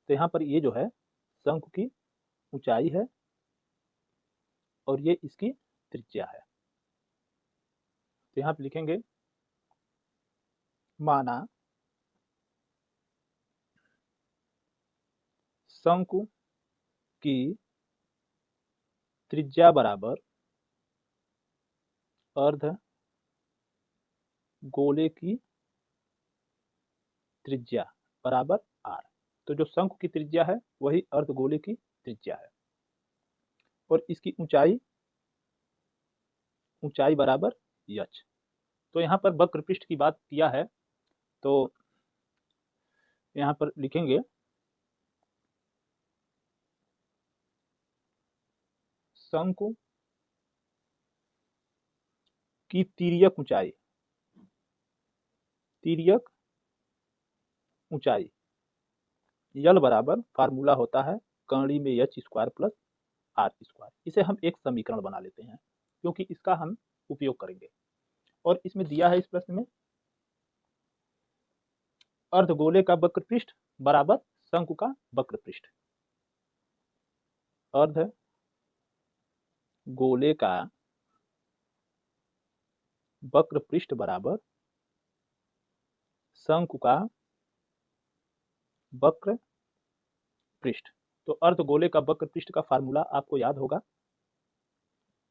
तो यहाँ पर ये जो है शंकु की ऊंचाई है और ये इसकी त्रिज्या है। तो यहाँ पे लिखेंगे माना शंकु की त्रिज्या बराबर अर्ध गोले की त्रिज्या बराबर r। तो जो शंकु की त्रिज्या है वही अर्धगोले की त्रिज्या है और इसकी ऊंचाई बराबर h। तो यहाँ पर वक्र पृष्ठ की बात किया है, तो यहाँ पर लिखेंगे शंकु की तिर्यक ऊंचाई यल बराबर फार्मूला होता है कड़ी में h square plus r square. इसे हम एक समीकरण बना लेते हैं क्योंकि इसका हम उपयोग करेंगे। और इसमें दिया है इस प्रश्न में अर्धगोले का वक्र पृष्ठ बराबर शंकु का वक्र पृष्ठ। अर्धगोले का वक्र पृष्ठ बराबर शंकु का वक्र पृष्ठ। तो अर्धगोले का वक्र पृष्ठ का फार्मूला आपको याद होगा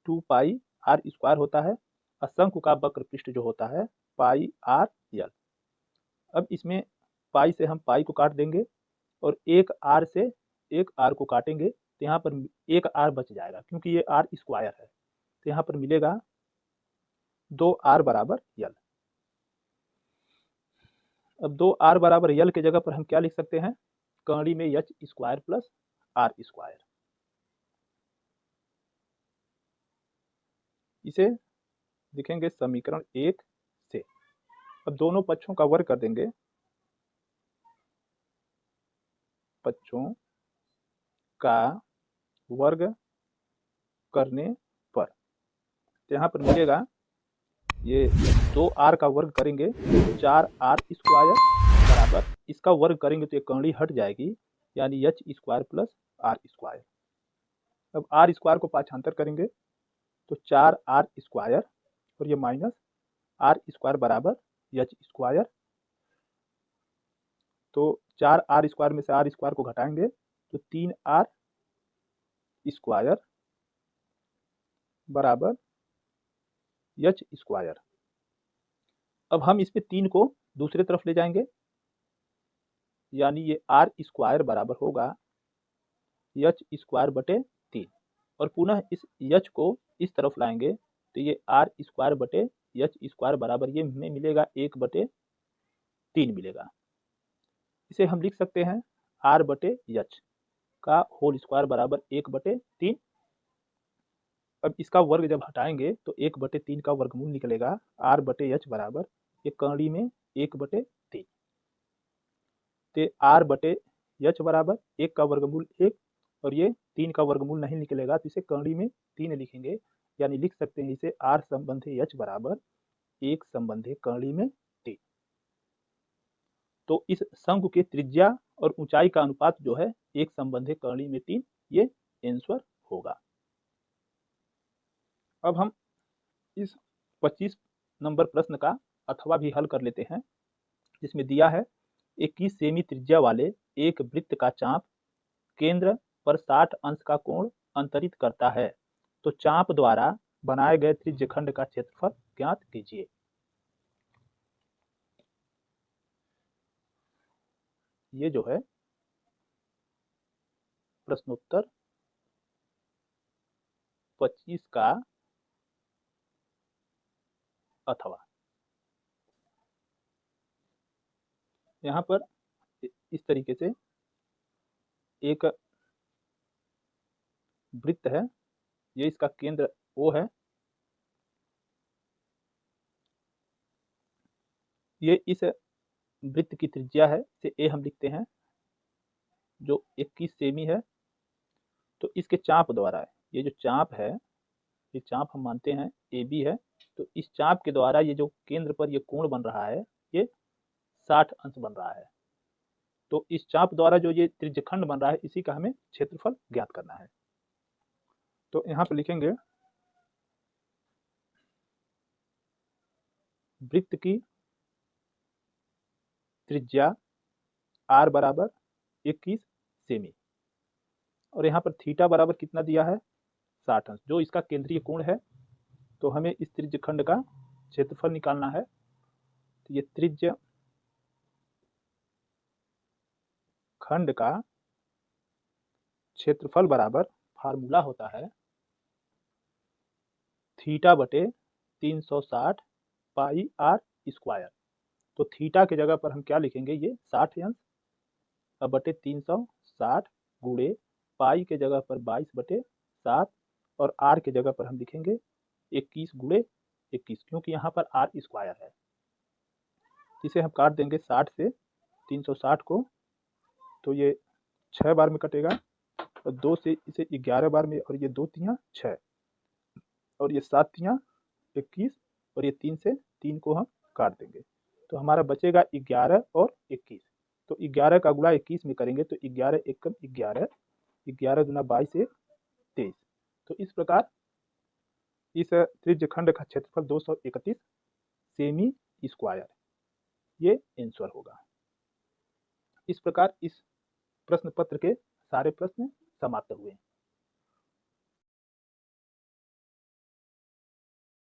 2 पाई r स्क्वायर होता है और शंकु का वक्र पृष्ठ जो होता है पाई r यल। अब इसमें पाई से हम पाई को काट देंगे और एक r से एक r को काटेंगे तो यहाँ पर एक r बच जाएगा क्योंकि ये r स्क्वायर है। तो यहाँ पर मिलेगा 2r बराबर यल। अब 2r बराबर यल के जगह पर हम क्या लिख सकते हैं, कड़ी में h square plus r square. इसे लिखेंगे समीकरण 1 से। अब दोनों पक्षों का वर्ग कर देंगे, पक्षों का वर्ग करने पर तो यहाँ पर मिलेगा ये 2r का वर्ग करेंगे 4r स्क्वायर बराबर, इसका वर्ग करेंगे तो ये कड़ी हट जाएगी यानी h square plus r square. अब r स्क्वायर को पाछांतर करेंगे तो 4r स्क्वायर और ये माइनस r स्क्वायर बराबर h स्क्वायर। तो 4r स्क्वायर में से r स्क्वायर को घटाएंगे तो 3r स्क्वायर बराबर h स्क्वायर। अब हम इस पे 3 को दूसरे तरफ ले जाएंगे यानी ये आर स्क्वायर बराबर होगा एच स्क्वायर बटे 3। और पुनः इस एच को इस तरफ लाएंगे तो ये आर स्क्वायर बटे एच स्क्वायर बराबर ये हमें मिलेगा 1/3 मिलेगा। इसे हम लिख सकते हैं आर बटे एच का होल स्क्वायर बराबर 1/3। अब इसका वर्ग जब हटाएंगे तो 1/3 का वर्गमूल निकलेगा आर बटे एच बराबर ये कड़ी में 1/3। तो आर बटे एच बराबर 1 का वर्गमूल 1 और ये 3 का वर्गमूल नहीं निकलेगा तो इसे कड़ी में 3 लिखेंगे, यानी लिख सकते हैं इसे आर संबंधी एच बराबर 1 संबंधी कड़ी में 3। तो इस शंकु के त्रिज्या और ऊंचाई का अनुपात जो है 1 संबंधी कड़ी में 3 ये आंसर होगा। अब हम इस 25 नंबर प्रश्न का अथवा भी हल कर लेते हैं, जिसमें दिया है 21 सेमी त्रिज्या वाले एक वृत्त का चाप केंद्र पर 60 अंश का कोण अंतरित करता है, तो चाप द्वारा बनाए गए त्रिज्यखंड का क्षेत्रफल ज्ञात कीजिए। ये जो है प्रश्नोत्तर 25 का अथवा। यहाँ पर इस तरीके से एक वृत्त है, ये इसका केंद्र O है, ये इस वृत्त की त्रिज्या है, इसे A हम लिखते हैं जो 21 सेमी है। तो इसके चाप द्वारा ये जो चाप है, ये चाप हम मानते हैं AB है, तो इस चाप के द्वारा ये जो केंद्र पर ये कोण बन रहा है ये 60 अंश बन रहा है। तो इस चाप द्वारा जो ये त्रिज्यखंड बन रहा है इसी का हमें क्षेत्रफल ज्ञात करना है। तो यहाँ पर लिखेंगे वृत्त की त्रिज्या R बराबर 21 सेमी और यहाँ पर थीटा बराबर कितना दिया है 60 अंश, जो इसका केंद्रीय कोण है। तो हमें इस त्रिज्यखंड का क्षेत्रफल निकालना है। तो ये त्रिज्य खंड का क्षेत्रफल बराबर फार्मूला होता है थीटा बटे 360 पाई आर स्क्वायर। तो थीटा की जगह पर हम क्या लिखेंगे, ये 60 अंश अब बटे 360 गुणे पाई के जगह पर 22/7 और आर के जगह पर हम लिखेंगे 21 गुणे 21, क्योंकि यहाँ पर आर स्क्वायर है। इसे हम काट देंगे 60 से 360 को, तो ये 6 बार में कटेगा और 2 से इसे 11 बार में, और ये 2 तियाँ 6 और ये 7 तियाँ 21 और ये 3 से 3 को हम काट देंगे, तो हमारा बचेगा 11 और 21। तो 11 का गुणा 21 में करेंगे तो 11 एकम 11, 11 दूना 22 1 23। तो इस प्रकार इस त्रिज्यखंड का क्षेत्रफल 231 सेमी स्क्वायर ये आंसर होगा। इस प्रकार इस प्रश्न पत्र के सारे प्रश्न समाप्त हुए।